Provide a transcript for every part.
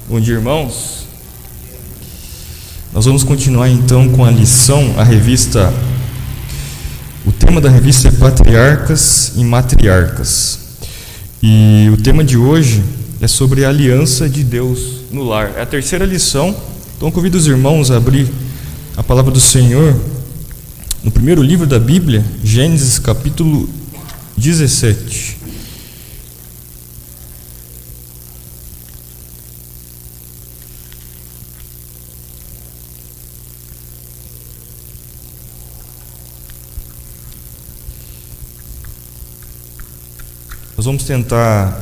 Bom dia, irmãos. Nós vamos continuar então com a lição, o tema da revista é Patriarcas e Matriarcas. E o tema de hoje é sobre a aliança de Deus no lar. É a terceira lição, então convido os irmãos a abrir a palavra do Senhor no primeiro livro da Bíblia, Gênesis capítulo 17. Nós vamos tentar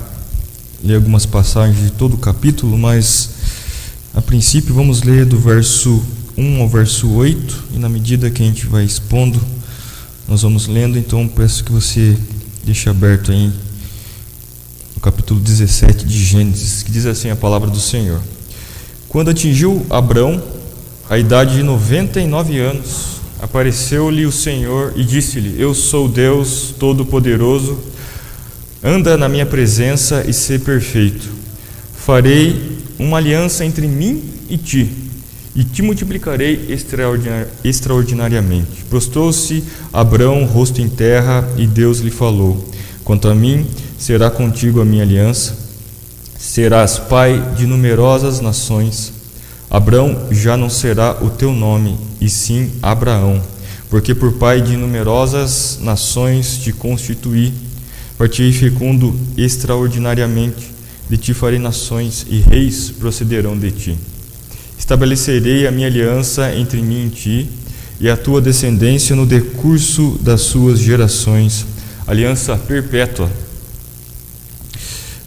ler algumas passagens de todo o capítulo, mas a princípio vamos ler do verso 1 ao verso 8, e na medida que a gente vai expondo, nós vamos lendo. Então peço que você deixe aberto aí o capítulo 17 de Gênesis, que diz assim a palavra do Senhor. Quando atingiu Abrão a idade de 99 anos, apareceu-lhe o Senhor e disse-lhe: Eu sou Deus Todo-Poderoso, anda na minha presença e sê perfeito. Farei uma aliança entre mim e te multiplicarei extraordinariamente. Prostrou-se Abrão, rosto em terra, e Deus lhe falou: Quanto a mim, será contigo a minha aliança, serás pai de numerosas nações. Abrão já não será o teu nome, e sim Abraão, porque por pai de numerosas nações te constituí. Partirei fecundo extraordinariamente, de ti farei nações, e reis procederão de ti. Estabelecerei a minha aliança entre mim e ti, e a tua descendência no decurso das suas gerações, aliança perpétua,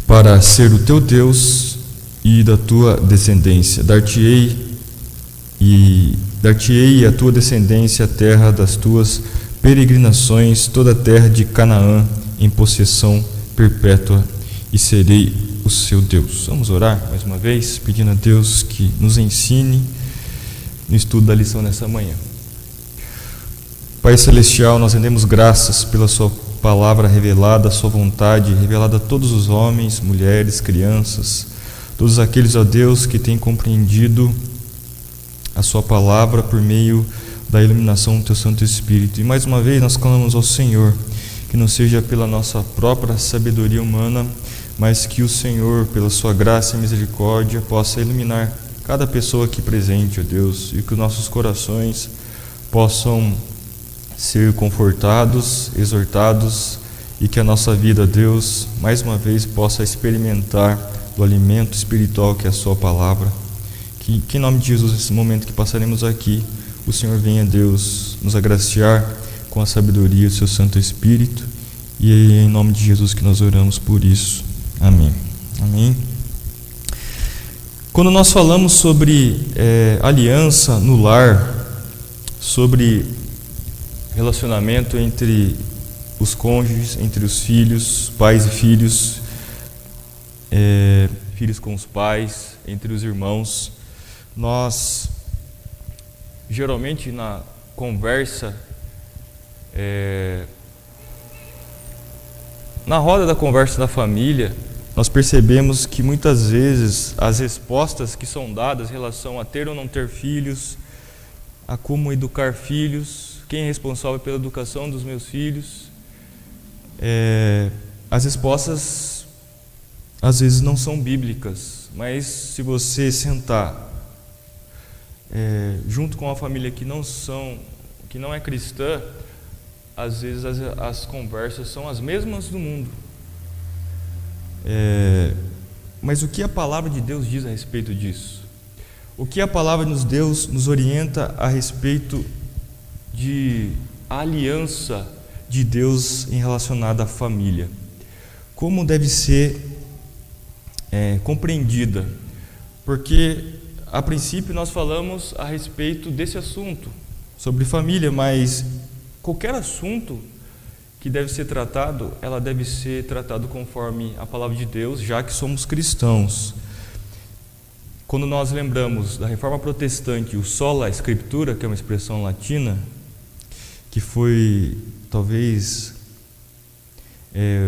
para ser o teu Deus e da tua descendência. Dar-te-ei a tua descendência a terra das tuas peregrinações, toda a terra de Canaã, em possessão perpétua, e serei o seu Deus. Vamos orar mais uma vez, pedindo a Deus que nos ensine no estudo da lição nessa manhã. Pai Celestial, nós rendemos graças pela sua palavra revelada, a sua vontade revelada a todos os homens, mulheres, crianças, todos aqueles, ó Deus, que têm compreendido a sua palavra por meio da iluminação do teu Santo Espírito. E mais uma vez nós clamamos ao Senhor, que não seja pela nossa própria sabedoria humana, mas que o Senhor, pela sua graça e misericórdia, possa iluminar cada pessoa aqui presente, ó Deus, e que os nossos corações possam ser confortados, exortados, e que a nossa vida, ó Deus, mais uma vez possa experimentar do alimento espiritual que é a sua palavra. Que em nome de Jesus, nesse momento que passaremos aqui, o Senhor venha, Deus, nos agraciar com a sabedoria do seu Santo Espírito, e é em nome de Jesus que nós oramos por isso. Amém. Amém. Quando nós falamos sobre aliança no lar, sobre relacionamento entre os cônjuges, entre os filhos, pais e filhos, filhos com os pais, entre os irmãos, nós geralmente na conversa, na roda da conversa da família, nós percebemos que muitas vezes as respostas que são dadas em relação a ter ou não ter filhos, a como educar filhos, quem é responsável pela educação dos meus filhos, as respostas às vezes não são bíblicas, mas se você sentar junto com uma família que não é cristã, às vezes as conversas são as mesmas do mundo. Mas o que a palavra de Deus diz a respeito disso? O que a palavra de Deus nos orienta a respeito de aliança de Deus em relacionada à família? Como deve ser compreendida? Porque a princípio nós falamos a respeito desse assunto, sobre família, mas qualquer assunto que deve ser tratado, ela deve ser tratado conforme a palavra de Deus, já que somos cristãos. Quando nós lembramos da Reforma Protestante, o sola scriptura, que é uma expressão latina, que foi talvez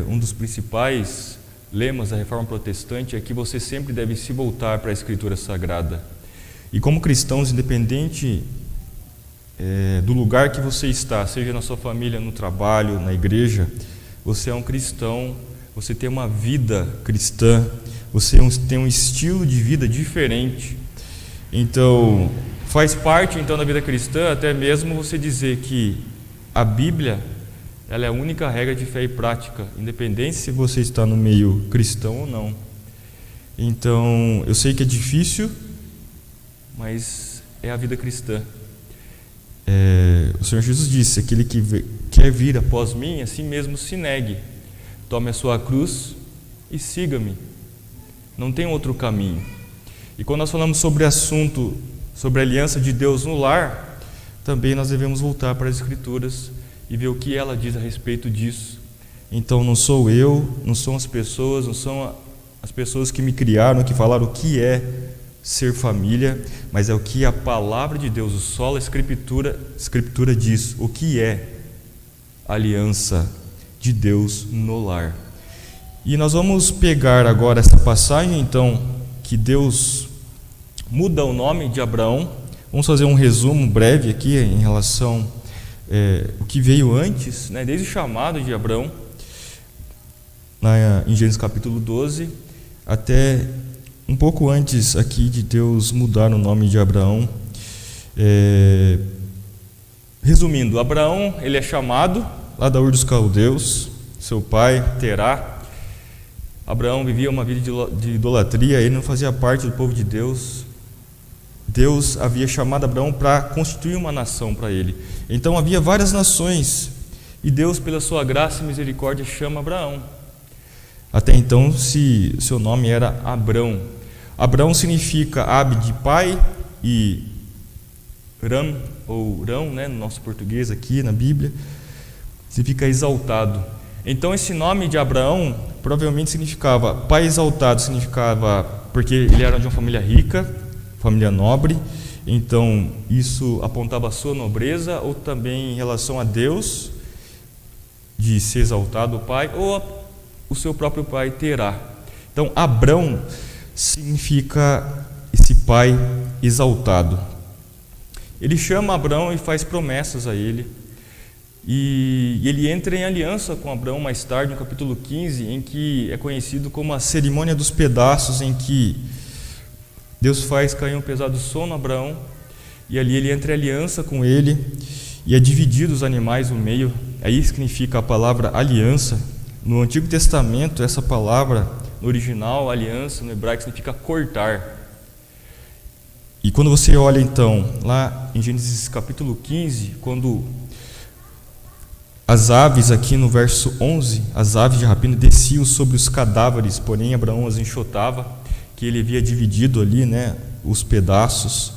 um dos principais lemas da Reforma Protestante é que você sempre deve se voltar para a Escritura Sagrada. E como cristãos, independente do lugar que você está, seja na sua família, no trabalho, na igreja, você é um cristão, você tem uma vida cristã, você tem um estilo de vida diferente. Então, faz parte então da vida cristã até mesmo você dizer que a Bíblia, ela é a única regra de fé e prática, independente se você está no meio cristão ou não. Então, eu sei que é difícil, mas é a vida cristã. O Senhor Jesus disse: aquele que quer vir após mim, assim mesmo se negue, tome a sua cruz e siga-me. Não tem outro caminho. E quando nós falamos sobre assunto, sobre a aliança de Deus no lar, também nós devemos voltar para as Escrituras e ver o que ela diz a respeito disso. Então não sou eu, não são as pessoas, não são as pessoas que me criaram, que falaram o que é ser família, mas é o que a palavra de Deus, o sola Escritura diz, o que é a aliança de Deus no lar. E nós vamos pegar agora essa passagem, então, que Deus muda o nome de Abraão. Vamos fazer um resumo breve aqui em relação o que veio antes, né, desde o chamado de Abraão, em Gênesis capítulo 12, até um pouco antes aqui de Deus mudar o nome de Abraão. Resumindo, Abraão, ele é chamado lá da Ur dos Caldeus, seu pai, Terá. Abraão vivia uma vida de idolatria, ele não fazia parte do povo de Deus. Deus havia chamado Abraão para constituir uma nação para ele. Então havia várias nações, e Deus, pela sua graça e misericórdia, chama Abraão. Até então, seu nome era Abrão. Abrão significa Ab de pai e Ram, ou Rão, né, no nosso português aqui na Bíblia, significa exaltado. Então esse nome de Abraão provavelmente significava pai exaltado, significava porque ele era de uma família rica, família nobre. Então isso apontava a sua nobreza, ou também em relação a Deus, de ser exaltado o pai, ou o seu próprio pai Terá. Então Abrão significa esse pai exaltado. Ele chama Abrão e faz promessas a ele. E ele entra em aliança com Abraão mais tarde, no capítulo 15, em que é conhecido como a cerimônia dos pedaços, em que Deus faz cair um pesado sono no Abraão, e ali ele entra em aliança com ele, e é dividido os animais no meio. Aí significa a palavra aliança. No Antigo Testamento, essa palavra, no original, aliança, no hebraico, significa cortar. E quando você olha então, lá em Gênesis capítulo 15, quando as aves, aqui no verso 11, as aves de rapina desciam sobre os cadáveres, porém Abraão as enxotava, que ele havia dividido ali, né, os pedaços,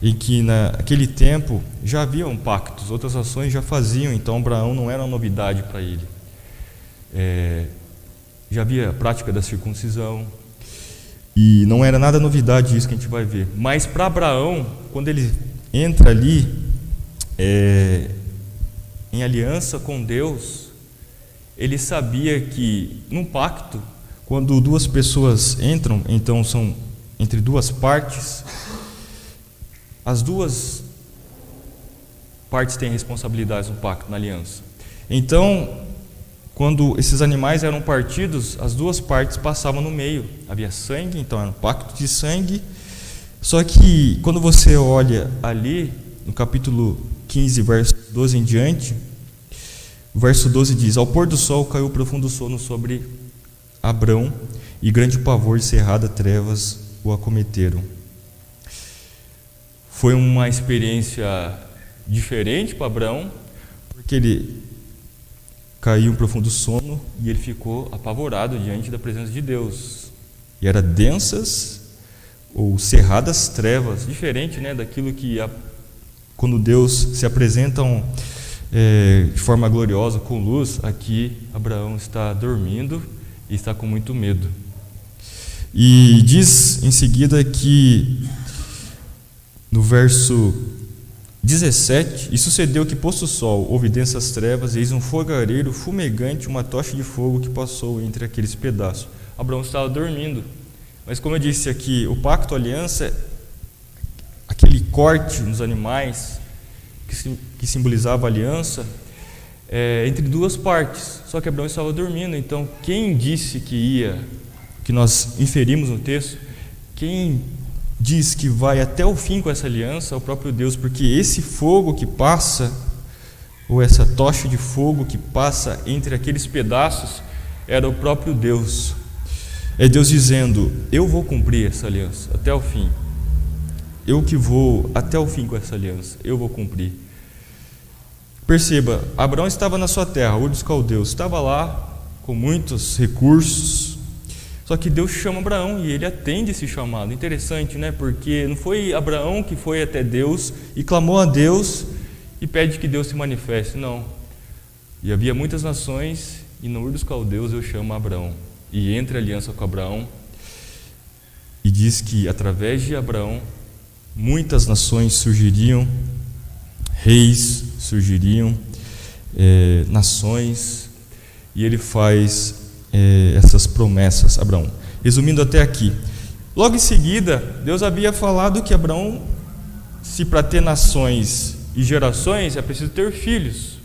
e que naquele tempo já haviam pactos, outras nações já faziam, então Abraão não era uma novidade para ele. Já havia a prática da circuncisão, e não era nada novidade isso que a gente vai ver. Mas para Abraão, quando ele entra ali em aliança com Deus, ele sabia que num pacto, quando duas pessoas entram, então são entre duas partes, as duas partes têm responsabilidades no pacto, na aliança. Então, quando esses animais eram partidos, as duas partes passavam no meio, havia sangue, então era um pacto de sangue. Só que quando você olha ali no capítulo 15, verso 12 em diante, o verso 12 diz: ao pôr do sol caiu profundo sono sobre Abrão, e grande pavor e cerrada trevas o acometeram. Foi uma experiência diferente para Abrão, porque ele caiu um profundo sono e ele ficou apavorado diante da presença de Deus. E eram densas ou cerradas trevas, diferente, né, daquilo que quando Deus se apresenta de forma gloriosa, com luz. Aqui Abraão está dormindo e está com muito medo. E diz em seguida que no verso 17: e sucedeu que, posto o sol, houve densas trevas, e eis um fogareiro fumegante, uma tocha de fogo que passou entre aqueles pedaços. Abraão estava dormindo. Mas como eu disse aqui, o pacto, a aliança, aquele corte nos animais que simbolizava a aliança, entre duas partes. Só que Abraão estava dormindo. Então, quem disse que nós inferimos no texto, quem diz que vai até o fim com essa aliança é o próprio Deus, porque esse fogo que passa, ou essa tocha de fogo que passa entre aqueles pedaços, era o próprio Deus. É Deus dizendo: eu vou cumprir essa aliança até o fim. Eu que vou até o fim com essa aliança, eu vou cumprir. Perceba, Abraão estava na sua terra, Ur dos Caldeus, estava lá com muitos recursos, só que Deus chama Abraão e ele atende esse chamado. Interessante, né? Porque não foi Abraão que foi até Deus e clamou a Deus e pede que Deus se manifeste, não. E havia muitas nações, e no Ur dos Caldeus eu chamo Abraão. E entra em aliança com Abraão, e diz que através de Abraão muitas nações surgiriam, reis surgiriam, nações, e ele faz essas promessas a Abraão. Resumindo até aqui, logo em seguida, Deus havia falado que Abraão, se para ter nações e gerações, é preciso ter filhos.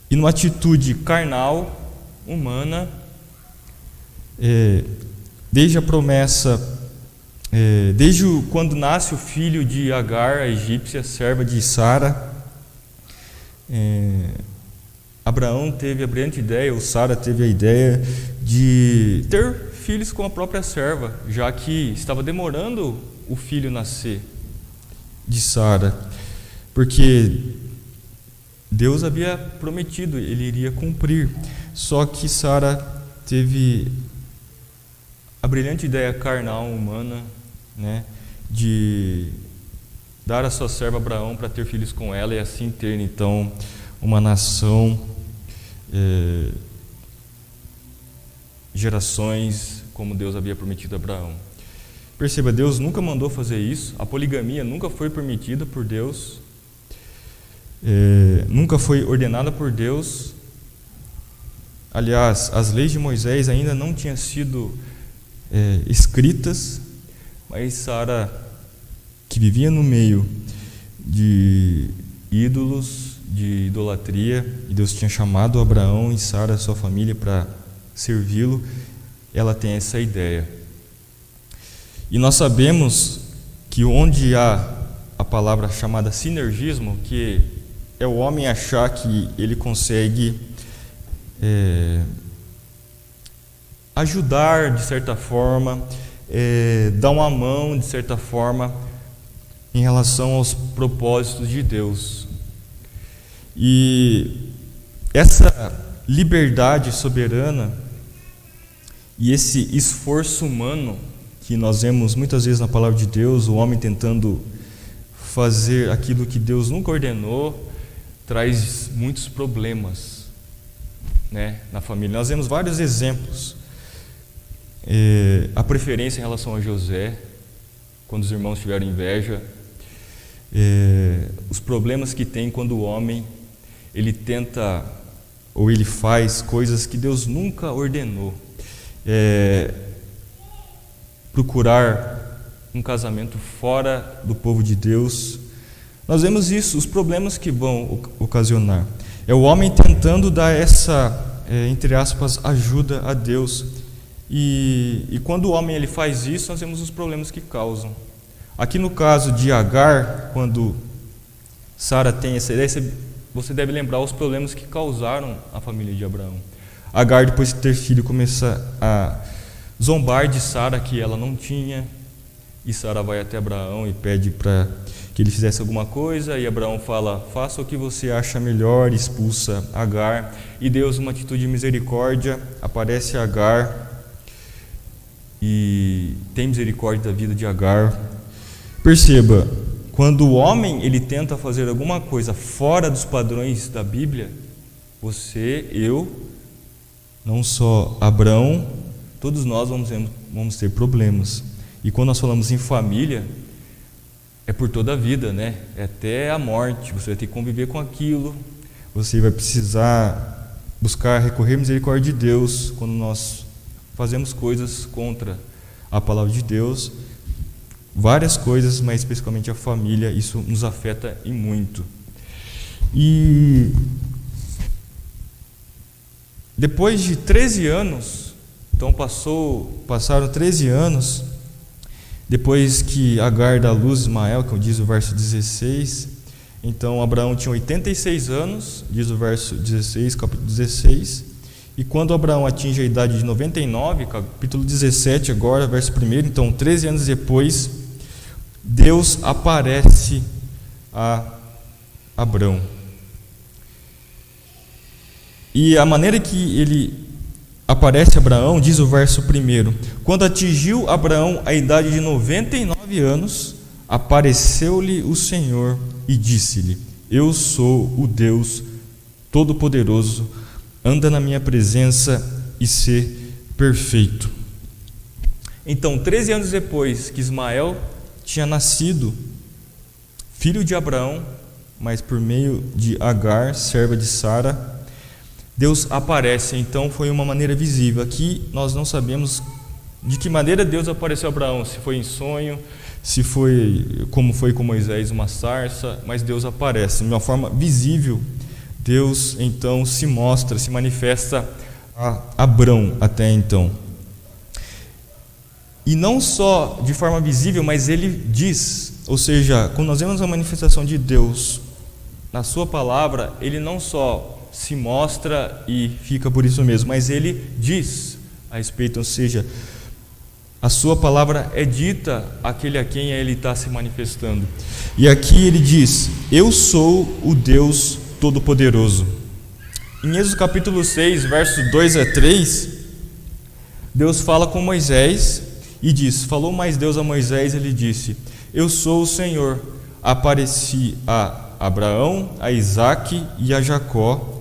E numa atitude carnal, humana, desde a promessa, desde quando nasce o filho de Agar, a egípcia, serva de Sara, Abraão teve a brilhante ideia, ou Sara teve a ideia de ter filhos com a própria serva, já que estava demorando o filho nascer de Sara, porque Deus havia prometido, ele iria cumprir. Só que Sara teve a brilhante ideia carnal, humana, né, de dar a sua serva Abraão para ter filhos com ela e assim ter então uma nação, gerações, como Deus havia prometido a Abraão. Perceba, Deus nunca mandou fazer isso, a poligamia nunca foi permitida por Deus, nunca foi ordenada por Deus. Aliás, as leis de Moisés ainda não tinham sido escritas, mas Sara, que vivia no meio de ídolos, de idolatria, e Deus tinha chamado Abraão e Sara, sua família, para servi-lo, ela tem essa ideia. E nós sabemos que onde há a palavra chamada sinergismo, que é o homem achar que ele consegue ajudar de certa forma, dar uma mão de certa forma em relação aos propósitos de Deus. E essa liberdade soberana e esse esforço humano que nós vemos muitas vezes na palavra de Deus, o homem tentando fazer aquilo que Deus nunca ordenou, traz muitos problemas, né, na família. Nós vemos vários exemplos. A preferência em relação a José, quando os irmãos tiveram inveja, os problemas que tem quando o homem ele tenta ou ele faz coisas que Deus nunca ordenou, procurar um casamento fora do povo de Deus. Nós vemos isso, os problemas que vão ocasionar. É o homem tentando dar essa, entre aspas, ajuda a Deus. E quando o homem ele faz isso, nós vemos os problemas que causam. Aqui no caso de Agar, quando Sara tem essa ideia, você deve lembrar os problemas que causaram a família de Abraão. Agar, depois de ter filho, começa a zombar de Sara, que ela não tinha, e Sara vai até Abraão e pede para que ele fizesse alguma coisa, e Abraão fala: faça o que você acha melhor, expulsa Agar, e Deus, uma atitude de misericórdia, aparece Agar e tem misericórdia da vida de Agar. Perceba, quando o homem ele tenta fazer alguma coisa fora dos padrões da Bíblia, você, eu, não só Abraão, todos nós vamos ter problemas. E quando nós falamos em família, é por toda a vida, né? É até a morte. Você vai ter que conviver com aquilo, você vai precisar buscar recorrer à misericórdia de Deus quando nós fazemos coisas contra a palavra de Deus, várias coisas, mas especificamente a família, isso nos afeta e muito. E depois de 13 anos, então passaram 13 anos, depois que Agar dá à luz Ismael, como diz o verso 16, então Abraão tinha 86 anos, diz o verso 16, capítulo 16, e quando Abraão atinge a idade de 99, capítulo 17 agora, verso 1, então 13 anos depois, Deus aparece a Abraão. E a maneira que ele aparece a Abraão, diz o verso 1, quando atingiu Abraão a idade de 99 anos, apareceu-lhe o Senhor e disse-lhe: eu sou o Deus Todo-Poderoso, anda na minha presença e sê perfeito. Então, 13 anos depois que Ismael tinha nascido, filho de Abraão, mas por meio de Agar, serva de Sara, Deus aparece. Então foi uma maneira visível. Aqui nós não sabemos de que maneira Deus apareceu a Abraão, se foi em sonho, se foi como foi com Moisés, uma sarça, mas Deus aparece de uma forma visível. Deus então se mostra, se manifesta a Abraão até então. E não só de forma visível, mas ele diz, ou seja, quando nós vemos a manifestação de Deus na sua palavra, ele não só se mostra e fica por isso mesmo, mas ele diz a respeito, ou seja, a sua palavra é dita àquele a quem ele está se manifestando. E aqui ele diz: eu sou o Deus Todo-Poderoso. Em Êxodo capítulo 6, versos 2 a 3, Deus fala com Moisés e diz: falou mais Deus a Moisés, ele disse: eu sou o Senhor, apareci a Abraão, a Isaque e a Jacó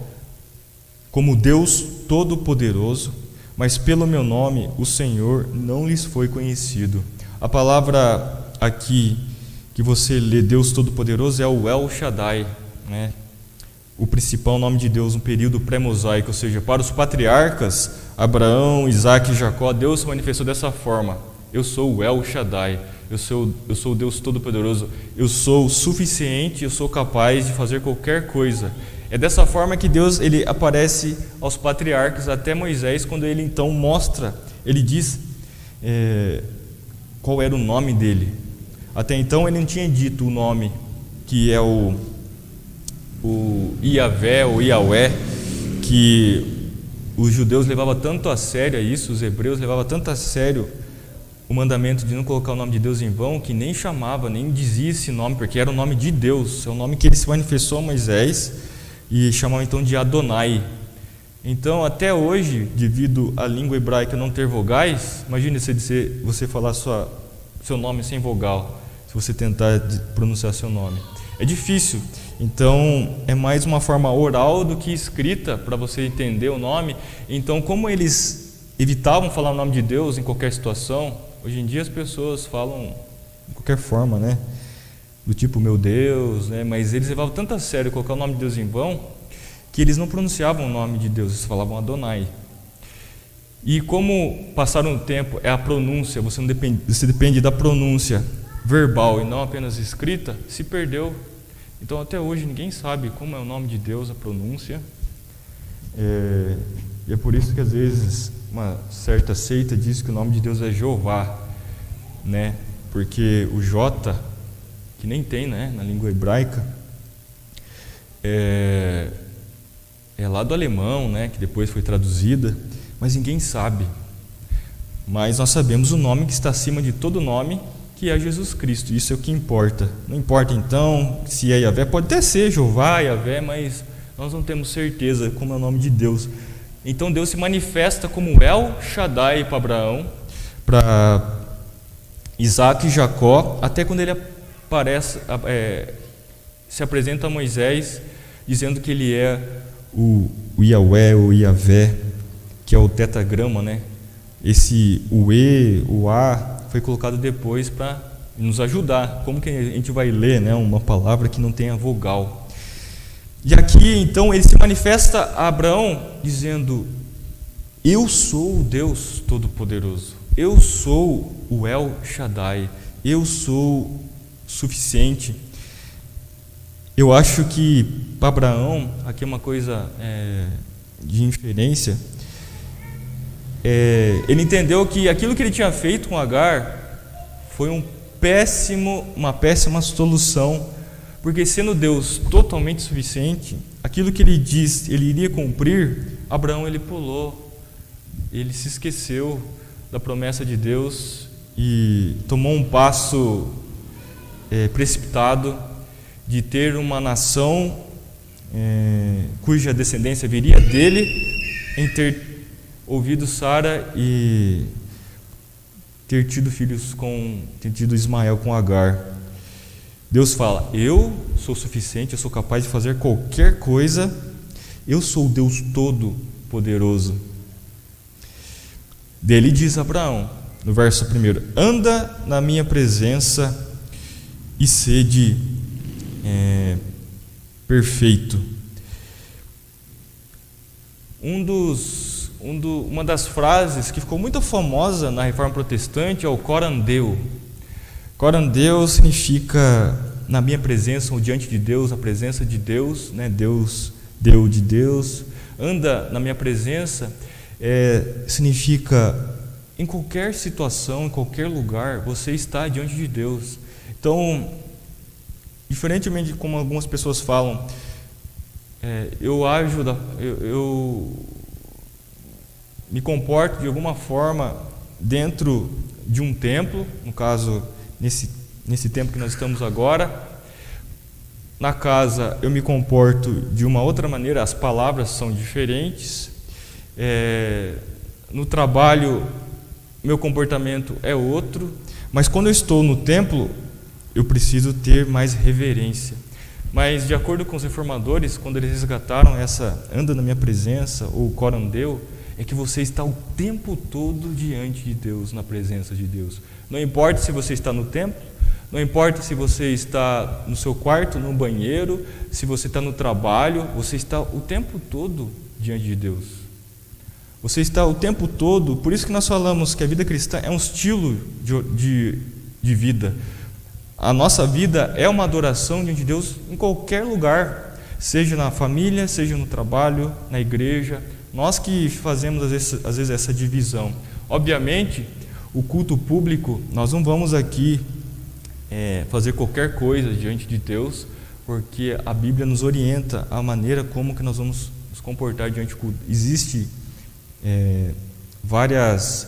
como Deus Todo-Poderoso, mas pelo meu nome o Senhor não lhes foi conhecido. A palavra aqui que você lê, Deus Todo-Poderoso, é o El Shaddai, né? O principal nome de Deus no período pré-mosaico, ou seja, para os patriarcas Abraão, Isaque e Jacó, Deus se manifestou dessa forma: eu sou o El Shaddai, eu sou o Deus Todo-Poderoso, eu sou suficiente, eu sou capaz de fazer qualquer coisa. É dessa forma que Deus ele aparece aos patriarcas, até Moisés, quando ele então mostra, ele diz qual era o nome dele. Até então ele não tinha dito o nome, que é o Iavé ou Iaué, que os judeus levavam tanto a sério isso, os hebreus levavam tanto a sério o mandamento de não colocar o nome de Deus em vão, que nem chamava, nem dizia esse nome, porque era o nome de Deus, é o nome que ele se manifestou a Moisés, e chamava então de Adonai. Então, até hoje, devido à língua hebraica não ter vogais, imagine você falar seu nome sem vogal, se você tentar pronunciar seu nome. É difícil. Então, é mais uma forma oral do que escrita para você entender o nome. Então, como eles evitavam falar o nome de Deus em qualquer situação, hoje em dia as pessoas falam de qualquer forma, né? Do tipo, meu Deus, né? Mas eles levavam tanto a sério colocar o nome de Deus em vão, que eles não pronunciavam o nome de Deus, eles falavam Adonai. E como passaram o tempo, é a pronúncia, você depende da pronúncia verbal e não apenas escrita, se perdeu. Então até hoje ninguém sabe como é o nome de Deus, a pronúncia. E é por isso que às vezes uma certa seita diz que o nome de Deus é Jeová, né? Porque o J, que nem tem, né, na língua hebraica, é lá do alemão, né, que depois foi traduzida, mas ninguém sabe. Mas nós sabemos o nome que está acima de todo nome, que é Jesus Cristo. Isso é o que importa. Não importa então se é Yahvé, pode até ser Jeová, Yahvé, mas nós não temos certeza como é o nome de Deus. Então Deus se manifesta como El Shaddai para Abraão, para Isaque e Jacó, até quando ele se apresenta a Moisés, dizendo que ele é o Yahvé, o Yahvé, que é o tetragrama, né? O E, o A, foi colocado depois para nos ajudar. Como que a gente vai ler, né, uma palavra que não tenha vogal? E aqui então ele se manifesta a Abraão dizendo: eu sou o Deus Todo-Poderoso, eu sou o El Shaddai, eu sou suficiente. Eu acho que para Abraão, aqui é uma coisa de inferência, ele entendeu que aquilo que ele tinha feito com Agar foi uma péssima solução, porque sendo Deus totalmente suficiente, aquilo que ele disse ele iria cumprir, Abraão ele pulou, ele se esqueceu da promessa de Deus e tomou um passo precipitado de ter uma nação cuja descendência viria dele, em ter ouvido Sara e ter tido ter tido Ismael com Agar. Deus fala: eu sou suficiente, eu sou capaz de fazer qualquer coisa, eu sou o Deus Todo-Poderoso. Dele diz a Abraão, no verso 1: anda na minha presença e sede perfeito. Uma das frases que ficou muito famosa na Reforma Protestante é o coram Deo. Coram Deo significa na minha presença ou diante de Deus, a presença de Deus, né? Deus, Deus de Deus. Anda na minha presença significa em qualquer situação, em qualquer lugar, você está diante de Deus. Então, diferentemente de como algumas pessoas falam, eu me comporto de alguma forma dentro de um templo, no caso, nesse tempo que nós estamos agora. Na casa eu me comporto de uma outra maneira, as palavras são diferentes. No trabalho, meu comportamento é outro, mas quando eu estou no templo, eu preciso ter mais reverência. Mas, de acordo com os reformadores, quando eles resgataram essa anda na minha presença, ou coram Deo, é que você está o tempo todo diante de Deus, na presença de Deus. Não importa se você está no templo, não importa se você está no seu quarto, no banheiro, se você está no trabalho, você está o tempo todo diante de Deus. Você está o tempo todo, por isso que nós falamos que a vida cristã é um estilo de vida. A nossa vida é uma adoração diante de Deus em qualquer lugar, seja na família, seja no trabalho, na igreja. Nós que fazemos às vezes essa divisão. Obviamente, o culto público, nós não vamos aqui fazer qualquer coisa diante de Deus, porque a Bíblia nos orienta a maneira como que nós vamos nos comportar diante do culto. Existem vários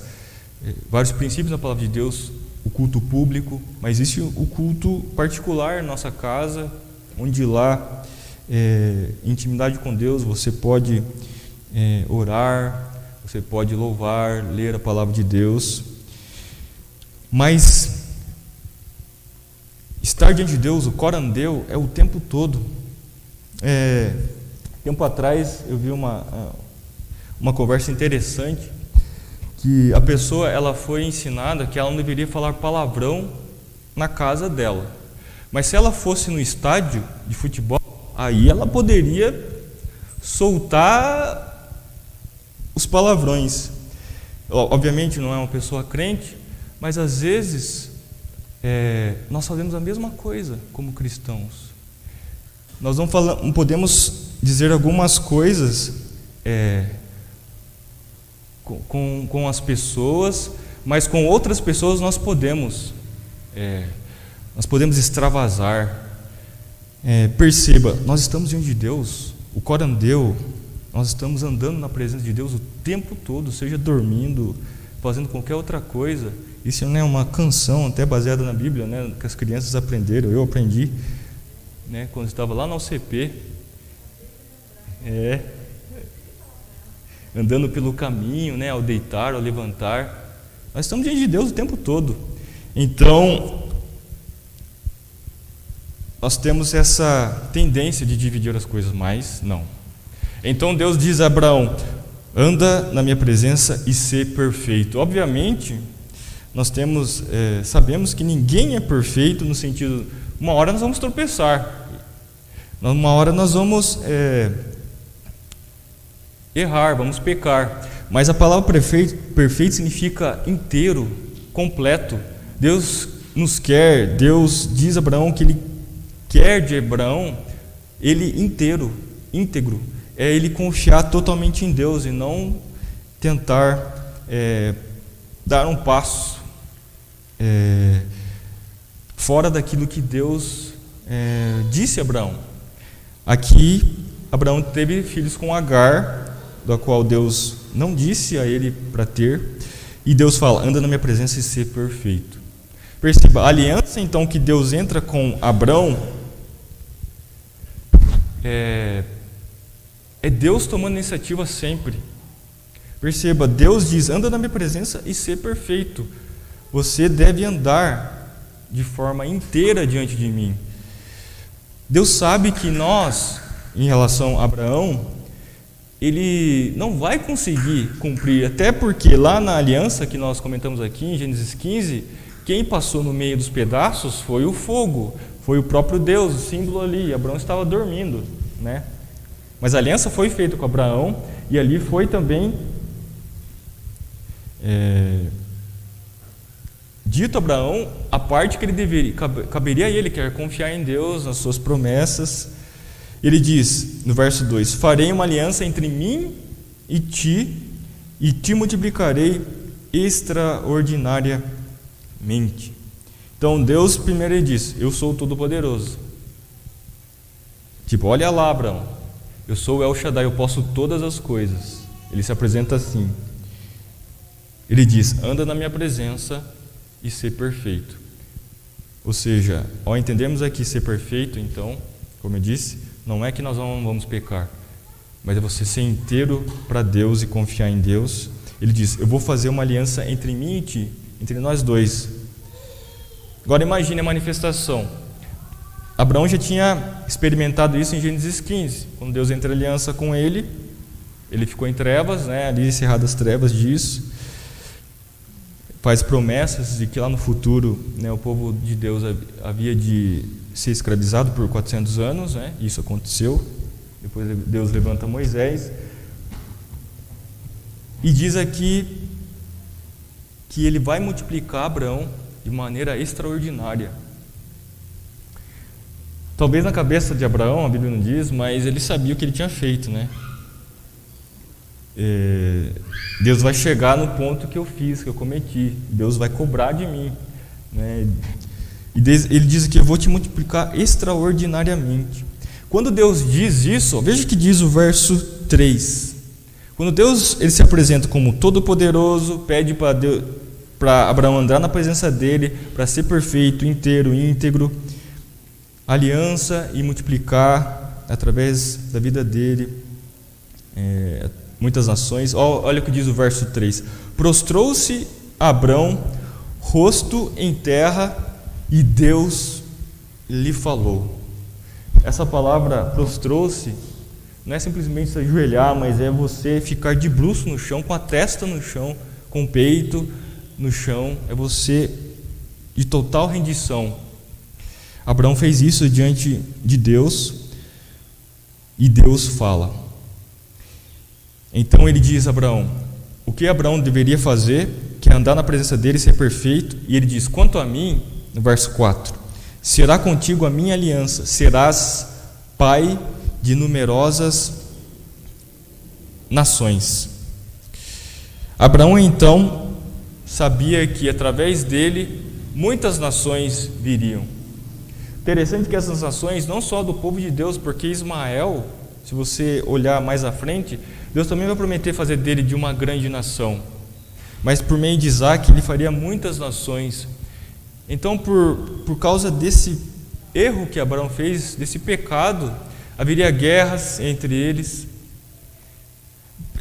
princípios na palavra de Deus, o culto público, mas existe o culto particular em nossa casa, onde lá, em intimidade com Deus, você pode orar, você pode louvar, ler a palavra de Deus. Mas estar diante de Deus, o coram Deo, é o tempo todo. Tempo atrás eu vi uma conversa interessante, que a pessoa ela foi ensinada que ela não deveria falar palavrão na casa dela, mas se ela fosse no estádio de futebol, aí ela poderia soltar os palavrões. Obviamente não é uma pessoa crente, mas às vezes nós fazemos a mesma coisa como cristãos. Nós não podemos dizer algumas coisas com as pessoas, mas com outras pessoas nós podemos extravasar. Perceba, nós estamos diante de Deus, o coram Deo, nós estamos andando na presença de Deus o tempo todo, seja dormindo, fazendo qualquer outra coisa. Isso não é uma canção até baseada na Bíblia, né, que as crianças aprenderam, eu aprendi, né, quando estava lá na UCP, andando pelo caminho, né, ao deitar, ao levantar. Nós estamos diante de Deus o tempo todo. Então, nós temos essa tendência de dividir as coisas, mas não. Então Deus diz a Abraão: anda na minha presença e ser perfeito. Obviamente, nós sabemos que ninguém é perfeito, no sentido, uma hora nós vamos tropeçar. Uma hora nós vamos errar, vamos pecar. Mas a palavra perfeito significa inteiro, completo. Deus nos quer, Deus diz a Abraão que Ele quer de Abraão ele inteiro, íntegro. É ele confiar totalmente em Deus e não tentar dar um passo fora daquilo que Deus disse a Abraão. Aqui, Abraão teve filhos com Agar, da qual Deus não disse a ele para ter, e Deus fala: anda na minha presença e ser perfeito. Perceba, a aliança então que Deus entra com Abraão é Deus tomando iniciativa sempre. Perceba, Deus diz: anda na minha presença e ser perfeito. Você deve andar de forma inteira diante de mim. Deus sabe que nós, em relação a Abraão, ele não vai conseguir cumprir, até porque lá na aliança que nós comentamos aqui em Gênesis 15, quem passou no meio dos pedaços foi o fogo, foi o próprio Deus, o símbolo ali. Abraão estava dormindo, né? Mas a aliança foi feita com Abraão, e ali foi também dito a Abraão a parte que ele caberia a ele, que era confiar em Deus, nas suas promessas. Ele diz no verso 2: farei uma aliança entre mim e te multiplicarei extraordinariamente. Então Deus primeiro ele diz: eu sou o Todo-Poderoso. Tipo, olha lá, Abraão, eu sou o El Shaddai, eu posso todas as coisas. Ele se apresenta assim. Ele diz: anda na minha presença e ser perfeito. Ou seja, ao entendermos aqui ser perfeito, então, como eu disse, não é que nós não vamos pecar, mas é você ser inteiro para Deus e confiar em Deus. Ele diz: eu vou fazer uma aliança entre mim e ti, entre nós dois. Agora imagine a manifestação. Abraão já tinha experimentado isso em Gênesis 15, quando Deus entra em aliança com ele ficou em trevas, né, ali encerradas as trevas disso, faz promessas de que lá no futuro, né, o povo de Deus havia de ser escravizado por 400 anos, né, isso aconteceu. Depois Deus levanta Moisés e diz aqui que ele vai multiplicar Abraão de maneira extraordinária. Talvez na cabeça de Abraão, a Bíblia não diz, mas ele sabia o que ele tinha feito, né? Deus vai chegar no ponto que eu fiz, que eu cometi. Deus vai cobrar de mim, né? E ele diz que eu vou te multiplicar extraordinariamente. Quando Deus diz isso, veja o que diz o verso 3. Quando Deus ele se apresenta como Todo-Poderoso, pede para Abraão andar na presença dele, para ser perfeito, inteiro, íntegro, aliança e multiplicar através da vida dele muitas nações. Olha o que diz o verso 3: prostrou-se Abrão, rosto em terra, e Deus lhe falou. Essa palavra prostrou-se não é simplesmente se ajoelhar, mas é você ficar de bruços no chão, com a testa no chão, com o peito no chão. É você de total rendição. Abraão fez isso diante de Deus, e Deus fala. Então ele diz a Abraão o que Abraão deveria fazer, que é andar na presença dele e ser perfeito. E ele diz: quanto a mim, no verso 4, será contigo a minha aliança, serás pai de numerosas nações. Abraão então sabia que através dele muitas nações viriam. Interessante que essas nações, não só do povo de Deus, porque Ismael, se você olhar mais à frente, Deus também vai prometer fazer dele de uma grande nação. Mas por meio de Isaac, ele faria muitas nações. Então, por causa desse erro que Abraão fez, desse pecado, haveria guerras entre eles.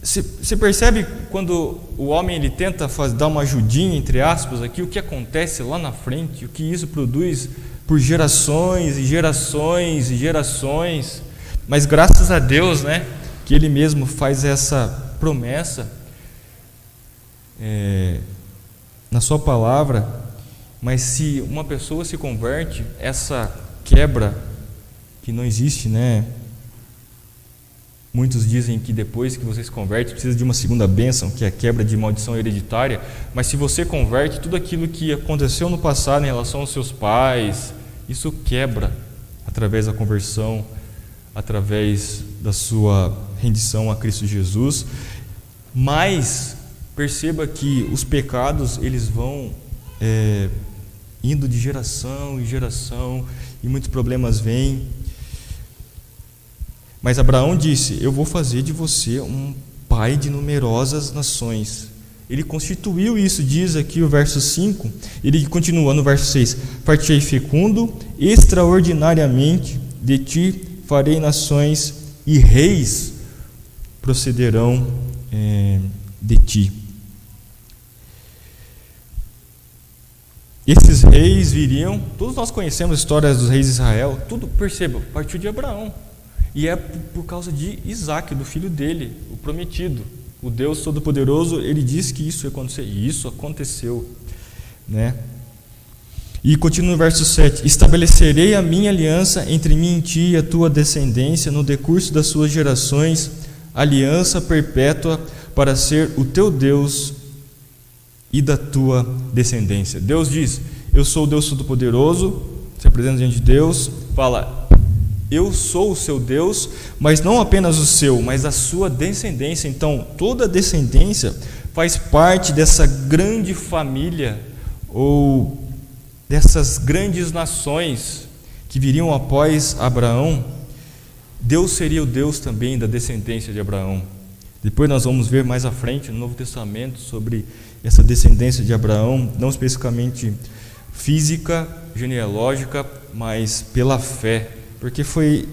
Você percebe quando o homem ele tenta dar uma ajudinha, entre aspas, aqui, o que acontece lá na frente, o que isso produz por gerações e gerações e gerações. Mas graças a Deus, né, que Ele mesmo faz essa promessa na sua palavra. Mas se uma pessoa se converte, essa quebra que não existe, né? Muitos dizem que depois que você se converte, precisa de uma segunda bênção, que é a quebra de maldição hereditária. Mas se você converte, tudo aquilo que aconteceu no passado em relação aos seus pais, isso quebra através da conversão, através da sua rendição a Cristo Jesus. Mas perceba que os pecados, eles vão indo de geração em geração, e muitos problemas vêm. Mas Abraão disse: eu vou fazer de você um pai de numerosas nações. Ele constituiu isso, diz aqui o verso 5. Ele continua no verso 6: fartei fecundo, extraordinariamente de ti farei nações, e reis procederão de ti. Esses reis viriam, todos nós conhecemos a história dos reis de Israel, tudo, perceba, partiu de Abraão. E é por causa de Isaac, do filho dele, o prometido. O Deus Todo-Poderoso, ele disse que isso ia acontecer, e isso aconteceu, né? E continua no verso 7: estabelecerei a minha aliança entre mim e ti e a tua descendência no decurso das suas gerações, aliança perpétua para ser o teu Deus e da tua descendência. Deus diz: eu sou o Deus Todo-Poderoso, se apresenta diante de Deus, fala: eu sou o seu Deus, mas não apenas o seu, mas a sua descendência. Então, toda descendência faz parte dessa grande família, ou dessas grandes nações que viriam após Abraão. Deus seria o Deus também da descendência de Abraão. Depois nós vamos ver mais à frente no Novo Testamento sobre essa descendência de Abraão, não especificamente física, genealógica, mas pela fé. Porque foi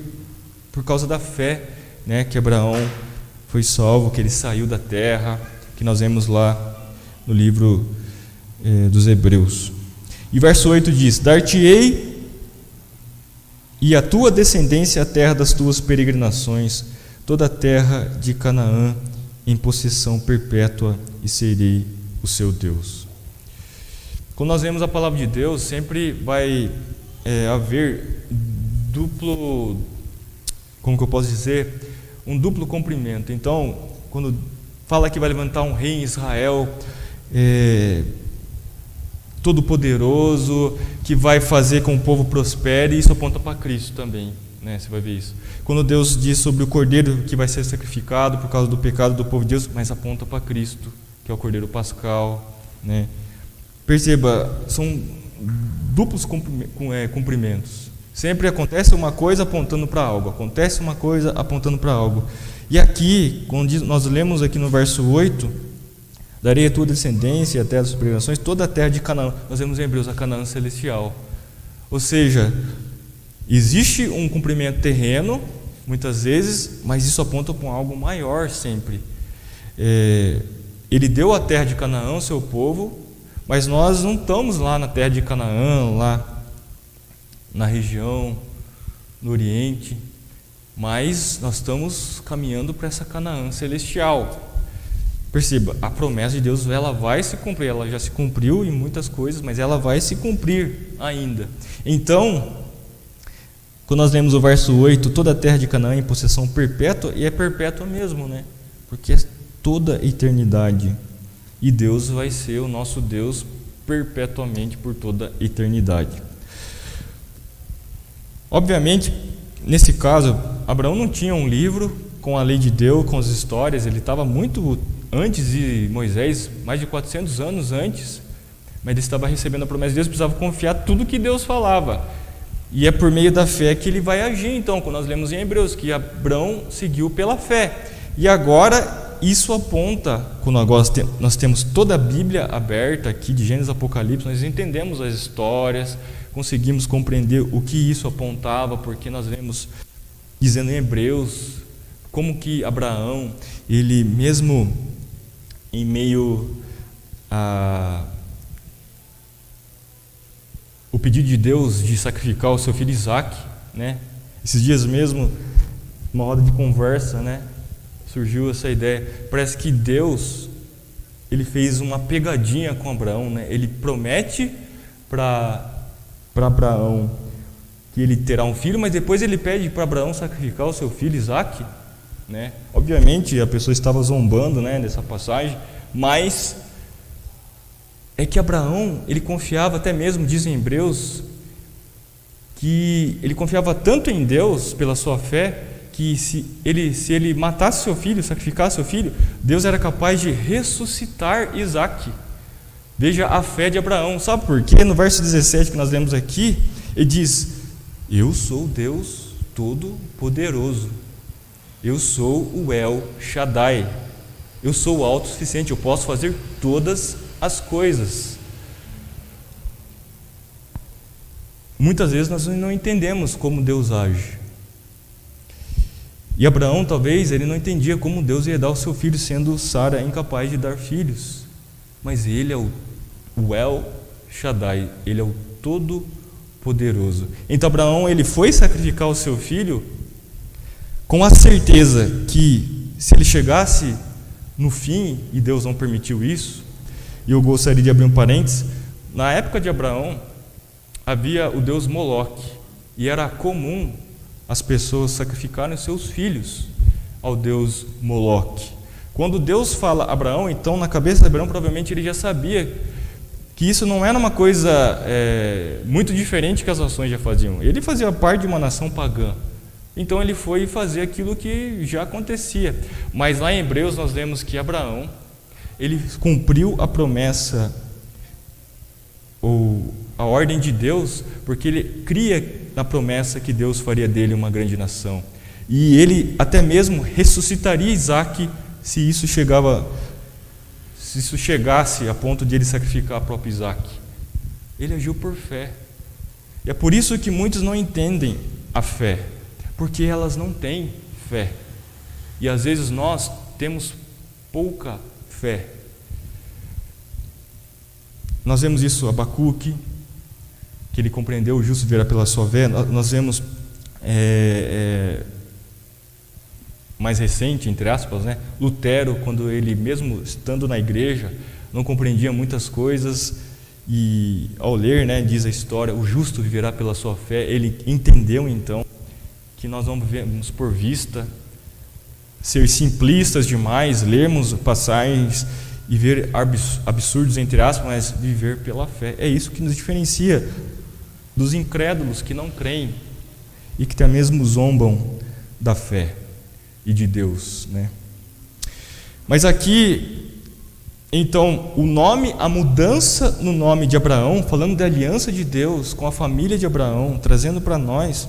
por causa da fé, né, que Abraão foi salvo, que ele saiu da terra, que nós vemos lá no livro dos Hebreus. E verso 8 diz: dar-te-ei e a tua descendência a terra das tuas peregrinações, toda a terra de Canaã em possessão perpétua, e serei o seu Deus. Quando nós vemos a palavra de Deus, sempre vai haver duplo, como que eu posso dizer, um duplo cumprimento. Então, quando fala que vai levantar um rei em Israel, todo poderoso, que vai fazer com que o povo prospere, isso aponta para Cristo também, né? Você vai ver isso. Quando Deus diz sobre o cordeiro que vai ser sacrificado por causa do pecado do povo de Deus, mas aponta para Cristo, que é o cordeiro pascal, né? Perceba, são duplos cumprimentos. Sempre acontece uma coisa apontando para algo, acontece uma coisa apontando para algo. E aqui, quando nós lemos aqui no verso 8, darei a tua descendência e a terra das peregrinações, toda a terra de Canaã. Nós vemos em Hebreus a Canaã celestial. Ou seja, existe um cumprimento terreno, muitas vezes, mas isso aponta para algo maior sempre. Ele deu a terra de Canaã ao seu povo, mas nós não estamos lá na terra de Canaã, lá na região, no Oriente, mas nós estamos caminhando para essa Canaã celestial. Perceba, a promessa de Deus, ela vai se cumprir, ela já se cumpriu em muitas coisas, mas ela vai se cumprir ainda. Então, quando nós lemos o verso 8, toda a terra de Canaã em possessão perpétua, e é perpétua mesmo, né? Porque é toda a eternidade, e Deus vai ser o nosso Deus perpetuamente por toda a eternidade. Obviamente, nesse caso, Abraão não tinha um livro com a lei de Deus, com as histórias, ele estava muito antes de Moisés, mais de 400 anos antes, mas ele estava recebendo a promessa de Deus, precisava confiar tudo que Deus falava, e é por meio da fé que ele vai agir. Então, quando nós lemos em Hebreus, que Abraão seguiu pela fé, e agora isso aponta, quando agora nós temos toda a Bíblia aberta aqui, de Gênesis a Apocalipse, nós entendemos as histórias, conseguimos compreender o que isso apontava, porque nós vemos dizendo em Hebreus como que Abraão, ele mesmo em meio a o pedido de Deus de sacrificar o seu filho Isaac, né? Esses dias mesmo, uma roda de conversa, né? Surgiu essa ideia. Parece que Deus, ele fez uma pegadinha com Abraão, né? Ele promete para Abraão que ele terá um filho, mas depois ele pede para Abraão sacrificar o seu filho Isaque, né? Obviamente a pessoa estava zombando, né, dessa passagem, mas é que Abraão, ele confiava, até mesmo dizem Hebreus, que ele confiava tanto em Deus pela sua fé, que se ele matasse seu filho, sacrificasse seu filho, Deus era capaz de ressuscitar Isaque. Veja a fé de Abraão. Sabe por quê? No verso 17 que nós lemos aqui, ele diz: eu sou Deus Todo-Poderoso, eu sou o El Shaddai, eu sou o autossuficiente, eu posso fazer todas as coisas. Muitas vezes nós não entendemos como Deus age. E Abraão, talvez, ele não entendia como Deus ia dar o seu filho, sendo Sara incapaz de dar filhos. Mas ele é o El Shaddai, ele é o Todo-Poderoso. Então Abraão, ele foi sacrificar o seu filho com a certeza que, se ele chegasse no fim, e Deus não permitiu isso, e eu gostaria de abrir um parênteses, na época de Abraão havia o deus Moloque, e era comum as pessoas sacrificarem seus filhos ao deus Moloque. Quando Deus fala a Abraão, então na cabeça de Abraão provavelmente ele já sabia que isso não era uma coisa muito diferente que as nações já faziam. Ele fazia parte de uma nação pagã, então ele foi fazer aquilo que já acontecia. Mas lá em Hebreus nós vemos que Abraão, ele cumpriu a promessa ou a ordem de Deus, porque ele cria na promessa que Deus faria dele uma grande nação, e ele até mesmo ressuscitaria Isaque se isso chegasse a ponto de ele sacrificar o próprio Isaque. Ele agiu por fé, e é por isso que muitos não entendem a fé, porque elas não têm fé, e às vezes nós temos pouca fé. Nós vemos isso em Abacuque, que ele compreendeu: o justo viverá pela sua fé. Nós vemos mais recente, entre aspas, né, Lutero, quando ele, mesmo estando na igreja, não compreendia muitas coisas, e ao ler, né, diz a história, o justo viverá pela sua fé. Ele entendeu então que nós não vivemos por vista, ser simplistas demais, lermos passagens e ver absurdos, entre aspas, mas viver pela fé. É isso que nos diferencia dos incrédulos que não creem e que até mesmo zombam da fé e de Deus, né? Mas aqui, então, o nome, a mudança no nome de Abraão, falando da aliança de Deus com a família de Abraão, trazendo para nós,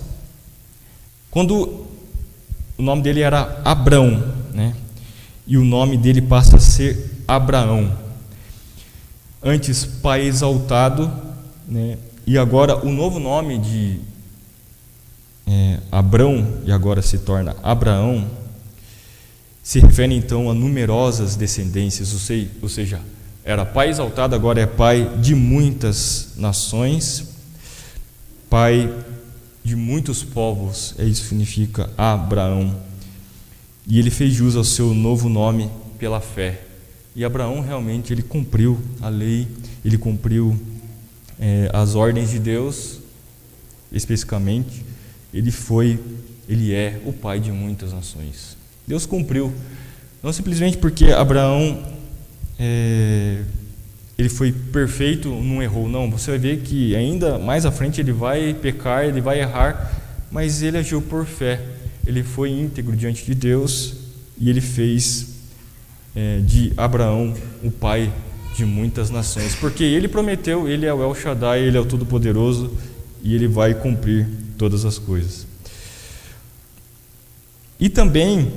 quando o nome dele era Abrão, né? E o nome dele passa a ser Abraão, antes pai exaltado, né? E agora o novo nome de Abrão, e agora se torna Abraão, se refere então a numerosas descendências, ou seja, era pai exaltado, agora é pai de muitas nações, pai de muitos povos. É isso que significa Abraão. E ele fez jus ao seu novo nome pela fé. E Abraão realmente ele cumpriu a lei, ele cumpriu as ordens de Deus, especificamente. Ele é o pai de muitas nações. Deus cumpriu, não simplesmente porque Abraão ele foi perfeito, não errou, não. Você vai ver que ainda mais à frente ele vai pecar, ele vai errar, mas ele agiu por fé. Ele foi íntegro diante de Deus e ele fez de Abraão o pai de muitas nações, porque ele prometeu, ele é o El Shaddai, ele é o Todo-Poderoso, e ele vai cumprir todas as coisas. E também,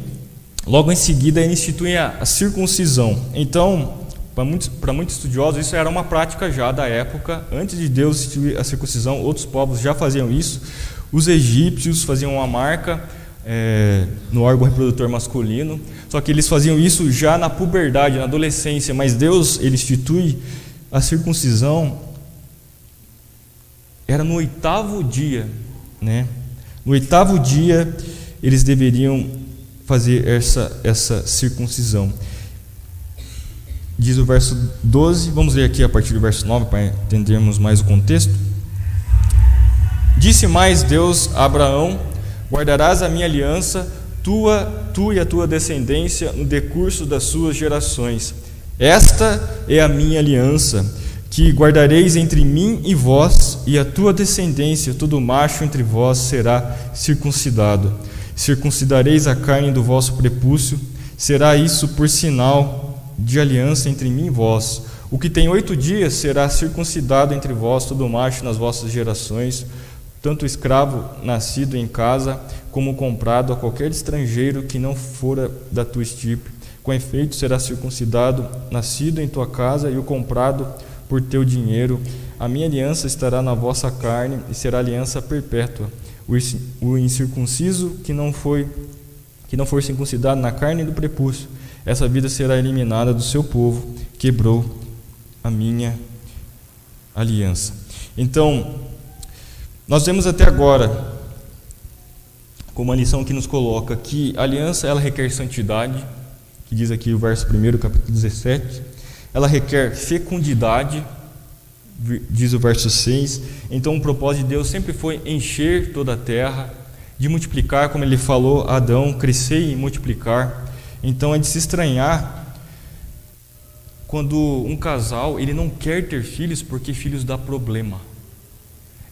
logo em seguida, ele institui a circuncisão. Então, para muitos estudiosos, isso era uma prática já da época. Antes de Deus instituir a circuncisão, outros povos já faziam isso. Os egípcios faziam uma marca no órgão reprodutor masculino, só que eles faziam isso já na puberdade, na adolescência, mas Deus ele institui a circuncisão, era no 8º dia, né? No 8º dia eles deveriam fazer essa circuncisão. Diz o verso 12, vamos ler aqui a partir do verso 9 para entendermos mais o contexto. Disse mais Deus a Abraão: guardarás a minha aliança, tu e a tua descendência, no decurso das suas gerações. Esta é a minha aliança, que guardareis entre mim e vós, e a tua descendência, todo macho entre vós será circuncidado. Circuncidareis a carne do vosso prepúcio, será isso por sinal de aliança entre mim e vós. O que tem 8 dias será circuncidado entre vós, todo macho nas vossas gerações, tanto escravo nascido em casa, como comprado a qualquer estrangeiro que não fora da tua estirpe. Com efeito, será circuncidado, nascido em tua casa, e o comprado por teu dinheiro. A minha aliança estará na vossa carne, e será aliança perpétua. O incircunciso que não for circuncidado na carne do prepúcio, essa vida será eliminada do seu povo, quebrou a minha aliança. Então, nós vemos até agora, como uma lição que nos coloca, que a aliança ela requer santidade, que diz aqui o verso 1, capítulo 17, ela requer fecundidade, diz o verso 6, então o propósito de Deus sempre foi encher toda a terra, de multiplicar, como ele falou a Adão, crescer e multiplicar. Então é de se estranhar quando um casal ele não quer ter filhos porque filhos dá problema.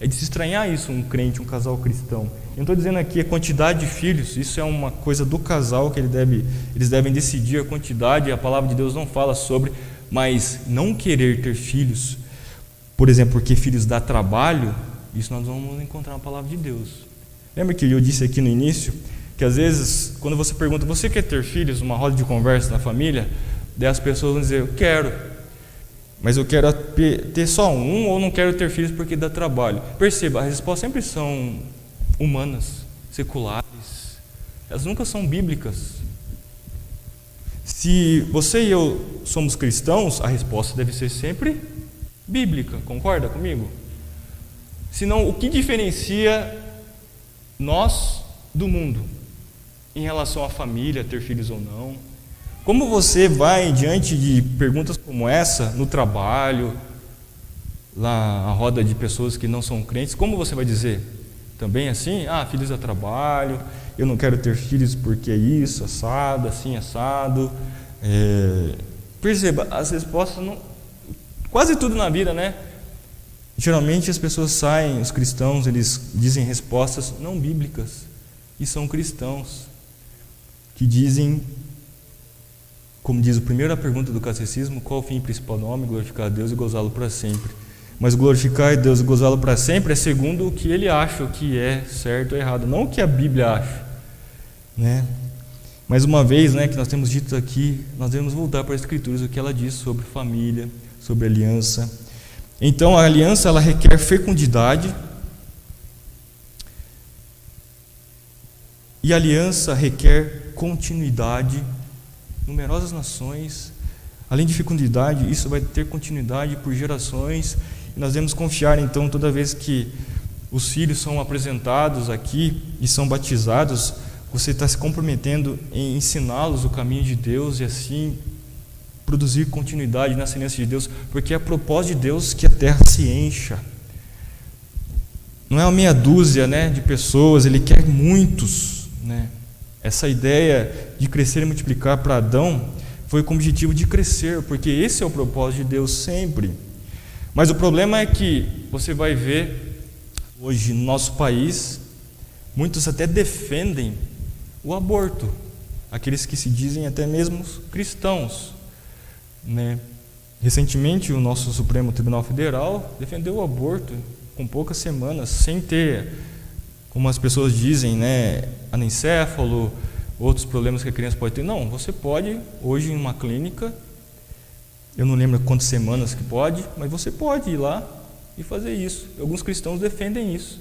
É de se estranhar isso, um crente, um casal cristão. Eu não estou dizendo aqui a quantidade de filhos, isso é uma coisa do casal que eles devem decidir a quantidade, a palavra de Deus não fala sobre, mas não querer ter filhos, por exemplo, porque filhos dá trabalho, isso nós vamos encontrar na palavra de Deus. Lembra que eu disse aqui no início, que às vezes, quando você pergunta, você quer ter filhos, uma roda de conversa na família, daí as pessoas vão dizer, eu quero, mas eu quero ter só um, ou não quero ter filhos porque dá trabalho. Perceba, as respostas sempre são humanas, seculares, elas nunca são bíblicas. Se você e eu somos cristãos, a resposta deve ser sempre bíblica, concorda comigo? Senão, o que diferencia nós do mundo em relação à família, ter filhos ou não? Como você vai diante de perguntas como essa, no trabalho, lá a roda de pessoas que não são crentes, como você vai dizer? Também assim? Filhos dá trabalho, eu não quero ter filhos porque é isso, assado, assim, assado. Perceba, as respostas não... Quase tudo na vida, né? Geralmente as pessoas saem, os cristãos, eles dizem respostas não bíblicas. E são cristãos que dizem, como diz a primeira pergunta do catecismo, qual o fim principal do homem? Glorificar a Deus e gozá-lo para sempre. Mas glorificar a Deus e gozá-lo para sempre é segundo o que ele acha, o que é certo ou errado, não o que a Bíblia acha, né? Mais uma vez, né, que nós temos dito aqui, nós devemos voltar para as Escrituras, o que ela diz sobre família, sobre aliança. Então a aliança ela requer fecundidade, e a aliança requer continuidade. Numerosas nações, além de fecundidade, isso vai ter continuidade por gerações, e nós devemos confiar então toda vez que os filhos são apresentados aqui e são batizados, você está se comprometendo em ensiná-los o caminho de Deus e assim produzir continuidade na semente de Deus, porque é a propósito de Deus que a terra se encha. Não é uma meia dúzia, né, de pessoas, Ele quer muitos, né? Essa ideia de crescer e multiplicar para Adão foi com o objetivo de crescer, porque esse é o propósito de Deus sempre. Mas o problema é que você vai ver hoje no nosso país, muitos até defendem o aborto, aqueles que se dizem até mesmo cristãos, né? Recentemente o nosso Supremo Tribunal Federal defendeu o aborto com poucas semanas, sem ter, como as pessoas dizem, né, anencéfalo, outros problemas que a criança pode ter. Não, você pode, hoje em uma clínica, eu não lembro quantas semanas que pode, mas você pode ir lá e fazer isso. Alguns cristãos defendem isso,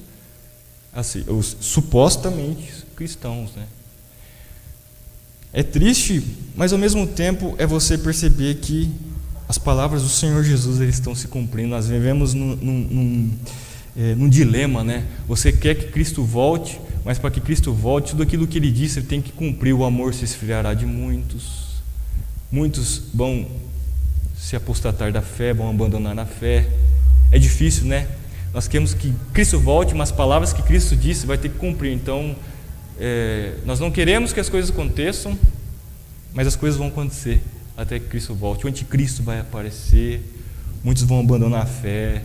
assim, os supostamente cristãos, né? É triste, mas ao mesmo tempo é você perceber que as palavras do Senhor Jesus eles estão se cumprindo. Nós vivemos num dilema, né? Você quer que Cristo volte, mas para que Cristo volte, tudo aquilo que Ele disse, Ele tem que cumprir. O amor se esfriará de muitos. Muitos vão se apostatar da fé, vão abandonar a fé. É difícil, né? Nós queremos que Cristo volte, mas as palavras que Cristo disse vai ter que cumprir. Então, nós não queremos que as coisas aconteçam, mas as coisas vão acontecer até que Cristo volte. O anticristo vai aparecer, muitos vão abandonar a fé,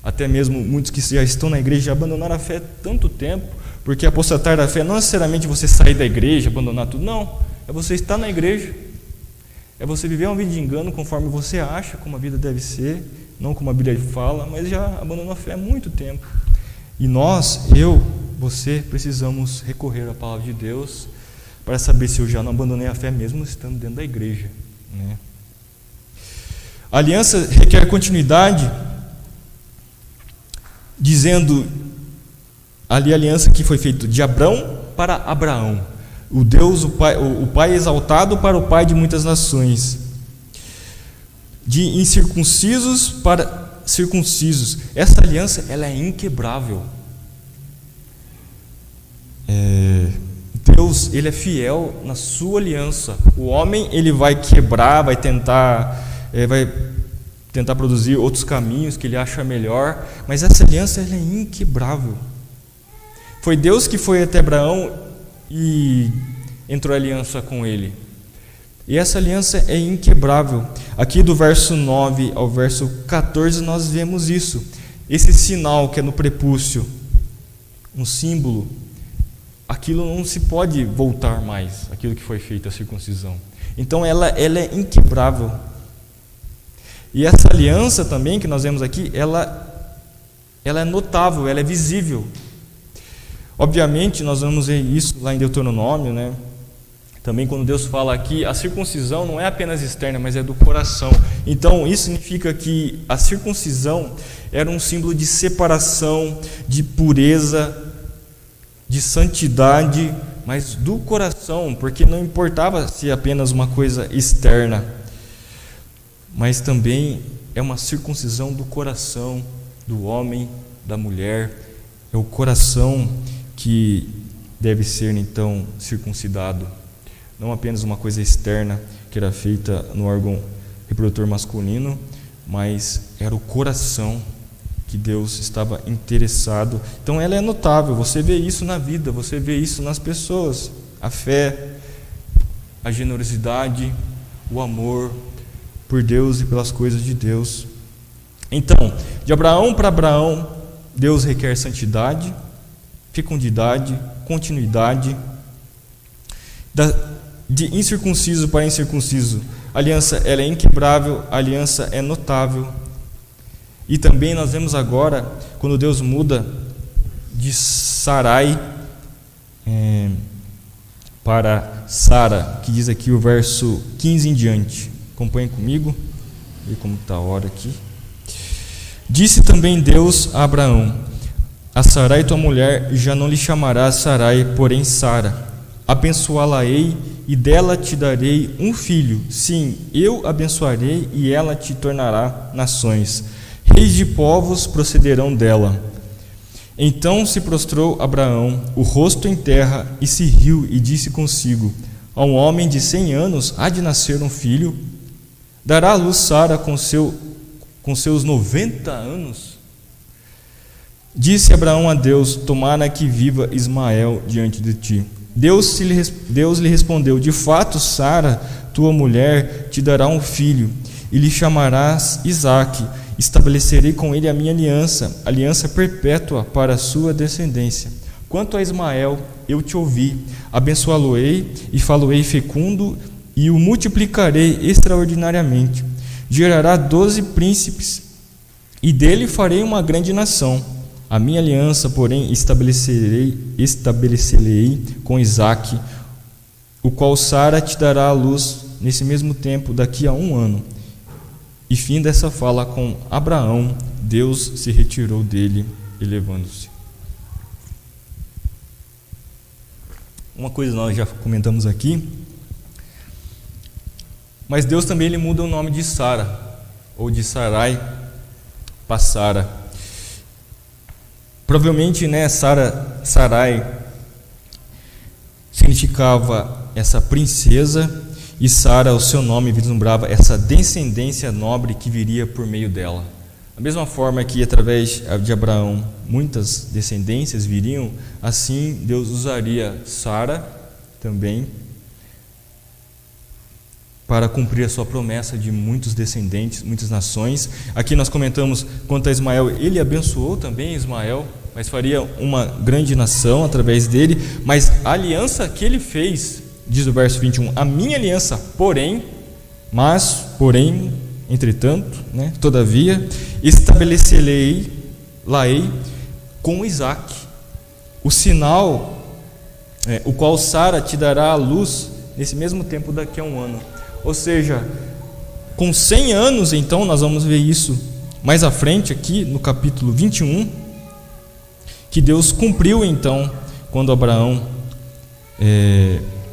até mesmo muitos que já estão na igreja já abandonaram a fé há tanto tempo, porque apostatar da fé não é necessariamente você sair da igreja, abandonar tudo, não. É você estar na igreja, é você viver uma vida de engano conforme você acha como a vida deve ser, não como a Bíblia fala, mas já abandonou a fé há muito tempo. E nós, você, precisamos recorrer à palavra de Deus para saber se eu já não abandonei a fé mesmo estando dentro da igreja, né? A aliança requer continuidade, dizendo ali a aliança que foi feita de Abrão para Abraão, o Deus, o pai exaltado para o pai de muitas nações, de incircuncisos para circuncisos. Essa aliança, ela é inquebrável. Deus, ele é fiel na sua aliança. O homem, ele vai quebrar, vai tentar produzir outros caminhos que ele acha melhor, mas essa aliança, ela é inquebrável. Foi Deus que foi até Abraão e entrou em aliança com ele. E essa aliança é inquebrável. Aqui do verso 9 ao verso 14 nós vemos isso. Esse sinal que é no prepúcio, um símbolo, aquilo não se pode voltar mais, aquilo que foi feito, a circuncisão. Então ela é inquebrável. E essa aliança também que nós vemos aqui, ela é notável, ela é visível. Obviamente nós vamos ver isso lá em Deuteronômio, né? Também quando Deus fala aqui, a circuncisão não é apenas externa, mas é do coração. Então isso significa que a circuncisão era um símbolo de separação, de pureza, de santidade, mas do coração, porque não importava se apenas uma coisa externa, mas também é uma circuncisão do coração do homem, da mulher. É o coração que deve ser então circuncidado, não apenas uma coisa externa que era feita no órgão reprodutor masculino, mas era o coração que Deus estava interessado. Então ela é notável, você vê isso na vida, você vê isso nas pessoas, a fé, a generosidade, o amor por Deus e pelas coisas de Deus. Então, de Abraão para Abraão, Deus requer santidade, fecundidade, continuidade. De incircunciso para incircunciso, a aliança ela é inquebrável, a aliança é notável. E também nós vemos agora, quando Deus muda de Sarai para Sara, que diz aqui o verso 15 em diante. Acompanhem comigo, ver como está a hora aqui. Disse também Deus a Abraão: a Sarai tua mulher já não lhe chamarás Sarai, porém Sara. Abençoá-la-ei e dela te darei um filho. Sim, eu abençoarei e ela te tornará nações. Reis de povos procederão dela. Então se prostrou Abraão, o rosto em terra, e se riu e disse consigo: a um homem de 100 anos há de nascer um filho? Dará à luz Sara com seus 90 anos? Disse Abraão a Deus: tomara que viva Ismael diante de ti. Deus lhe respondeu: de fato, Sara, tua mulher, te dará um filho, e lhe chamarás Isaque. Estabelecerei com ele a minha aliança perpétua para a sua descendência. Quanto a Ismael, eu te ouvi, abençoá-lo-ei e fá-lo-ei fecundo, e o multiplicarei extraordinariamente. Gerará 12 príncipes, e dele farei uma grande nação. A minha aliança, porém, estabelecerei com Isaque, o qual Sara te dará à luz nesse mesmo tempo, daqui a 1 ano. E fim dessa fala com Abraão, Deus se retirou dele, elevando-se. Uma coisa nós já comentamos aqui, mas Deus também ele muda o nome de Sara, ou de Sarai para Sara. Provavelmente, né, Sarai significava essa princesa, e Sara, o seu nome vislumbrava essa descendência nobre que viria por meio dela. Da mesma forma que através de Abraão muitas descendências viriam, assim Deus usaria Sara também para cumprir a sua promessa de muitos descendentes, muitas nações. Aqui nós comentamos quanto a Ismael, ele abençoou também Ismael, mas faria uma grande nação através dele. Mas a aliança que ele fez, diz o verso 21, a minha aliança, porém, entretanto, todavia, estabelecerei com Isaque, o sinal, o qual Sara te dará à luz nesse mesmo tempo daqui a um ano. Ou seja, com 100 anos, então, nós vamos ver isso mais à frente aqui no capítulo 21, que Deus cumpriu então, quando Abraão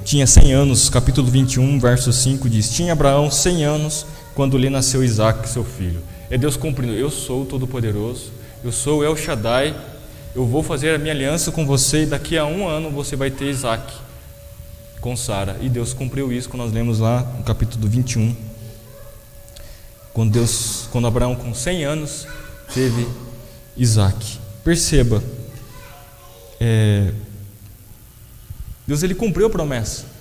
tinha 100 anos, capítulo 21, verso 5 diz, tinha Abraão 100 anos, quando lhe nasceu Isaque, seu filho. É Deus cumprindo, eu sou o Todo-Poderoso, eu sou o El Shaddai, eu vou fazer a minha aliança com você, e daqui a um ano você vai ter Isaque com Sara. E Deus cumpriu isso, quando nós lemos lá no capítulo 21, quando Abraão com 100 anos teve Isaque. Perceba, Deus ele cumpriu a promessa.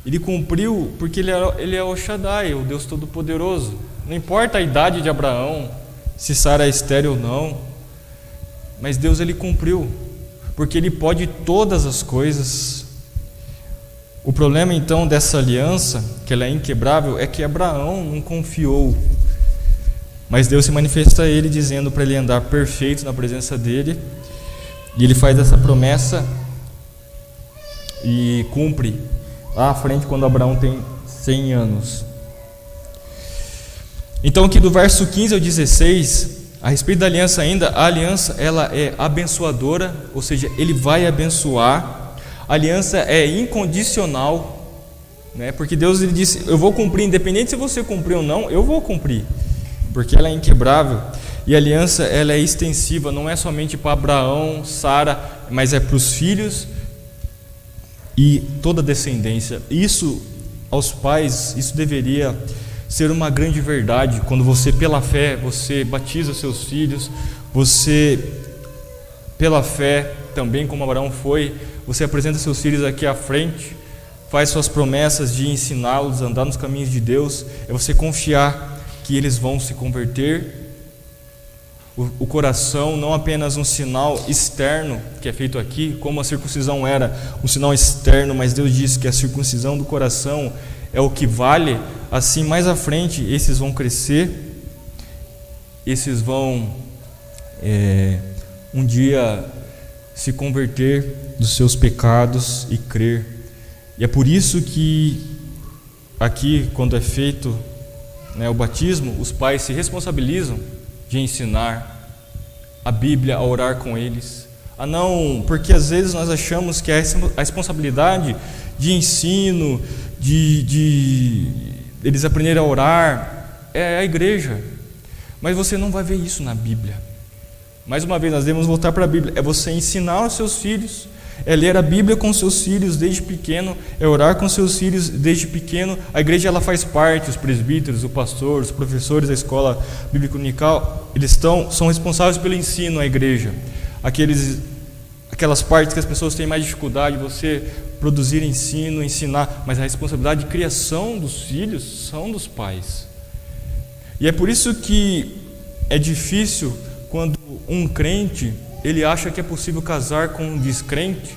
Ele cumpriu porque ele é o Shaddai, o Deus Todo-Poderoso. Não importa a idade de Abraão, se Sara é estéril ou não, mas Deus ele cumpriu, porque ele pode todas as coisas. O problema então dessa aliança, que ela é inquebrável, é que Abraão não confiou. Mas Deus se manifesta a ele, dizendo para ele andar perfeito na presença dele, e ele faz essa promessa e cumpre lá à frente, quando Abraão tem 100 anos. Então aqui do verso 15 ao 16, a respeito da aliança ainda, a aliança ela é abençoadora, ou seja, ele vai abençoar. A aliança é incondicional, porque Deus ele disse, eu vou cumprir, independente se você cumprir ou não, eu vou cumprir, porque ela é inquebrável. E a aliança ela é extensiva, não é somente para Abraão, Sara, mas é para os filhos e toda a descendência. Isso aos pais, isso deveria ser uma grande verdade. Quando você pela fé, você batiza seus filhos, você pela fé também, como Abraão foi, você apresenta seus filhos aqui à frente, faz suas promessas de ensiná-los a andar nos caminhos de Deus, é você confiar que eles vão se converter. O coração não apenas um sinal externo que é feito aqui, como a circuncisão era um sinal externo, mas Deus disse que a circuncisão do coração é o que vale. Assim, mais à frente, esses vão crescer, esses vão um dia se converter dos seus pecados e crer. E é por isso que aqui, quando é feito o batismo, os pais se responsabilizam de ensinar a Bíblia, a orar com eles. Porque às vezes nós achamos que a responsabilidade de ensino, de eles aprenderem a orar, é a igreja. Mas você não vai ver isso na Bíblia. Mais uma vez, nós devemos voltar para a Bíblia. É você ensinar os seus filhos, é ler a Bíblia com seus filhos desde pequeno, é orar com seus filhos desde pequeno. A igreja ela faz parte, os presbíteros, o pastor, os professores da escola bíblica unical, eles são responsáveis pelo ensino à igreja. Aquelas partes que as pessoas têm mais dificuldade, você produzir ensino, ensinar, mas a responsabilidade de criação dos filhos são dos pais. E é por isso que é difícil quando um crente ele acha que é possível casar com um descrente,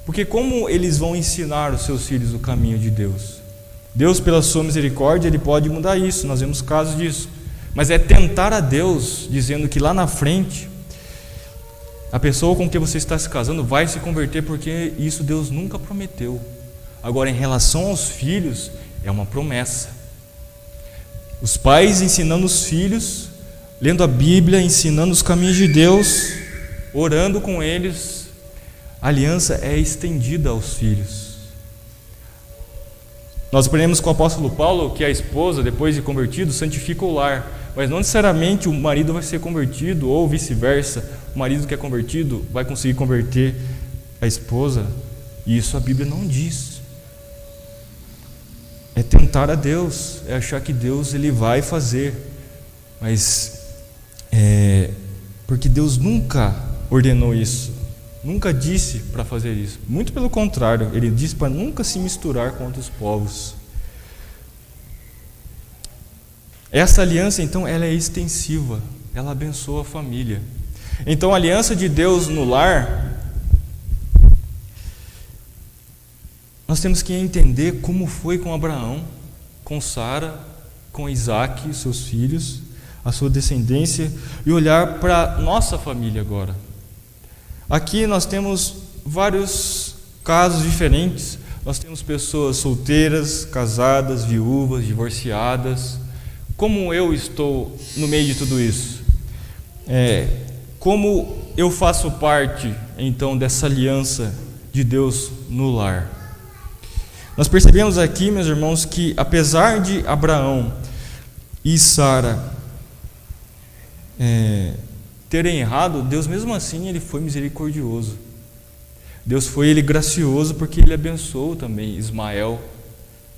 porque como eles vão ensinar os seus filhos o caminho de Deus? Deus, pela sua misericórdia, ele pode mudar isso, nós vemos casos disso, mas é tentar a Deus, dizendo que lá na frente a pessoa com quem você está se casando vai se converter, porque isso Deus nunca prometeu. Agora, em relação aos filhos, é uma promessa. Os pais ensinando os filhos, lendo a Bíblia, ensinando os caminhos de Deus, orando com eles, a aliança é estendida aos filhos. Nós aprendemos com o apóstolo Paulo que a esposa, depois de convertido, santifica o lar, mas não necessariamente o marido vai ser convertido, ou vice-versa, o marido que é convertido vai conseguir converter a esposa, e isso a Bíblia não diz. É tentar a Deus, é achar que Deus ele vai fazer, mas Porque Deus nunca ordenou isso, nunca disse para fazer isso. Muito pelo contrário, Ele disse para nunca se misturar com outros povos. Essa aliança, então, ela é extensiva, ela abençoa a família. Então, a aliança de Deus no lar, nós temos que entender como foi com Abraão, com Sara, com Isaac, seus filhos, a sua descendência, e olhar para nossa família agora. Aqui nós temos vários casos diferentes. Nós temos pessoas solteiras, casadas, viúvas, divorciadas. Como eu estou no meio de tudo isso? Como eu faço parte, então, dessa aliança de Deus no lar? Nós percebemos aqui, meus irmãos, que apesar de Abraão e Sara terem errado, Deus mesmo assim Ele foi misericordioso. Deus foi Ele gracioso porque Ele abençoou também Ismael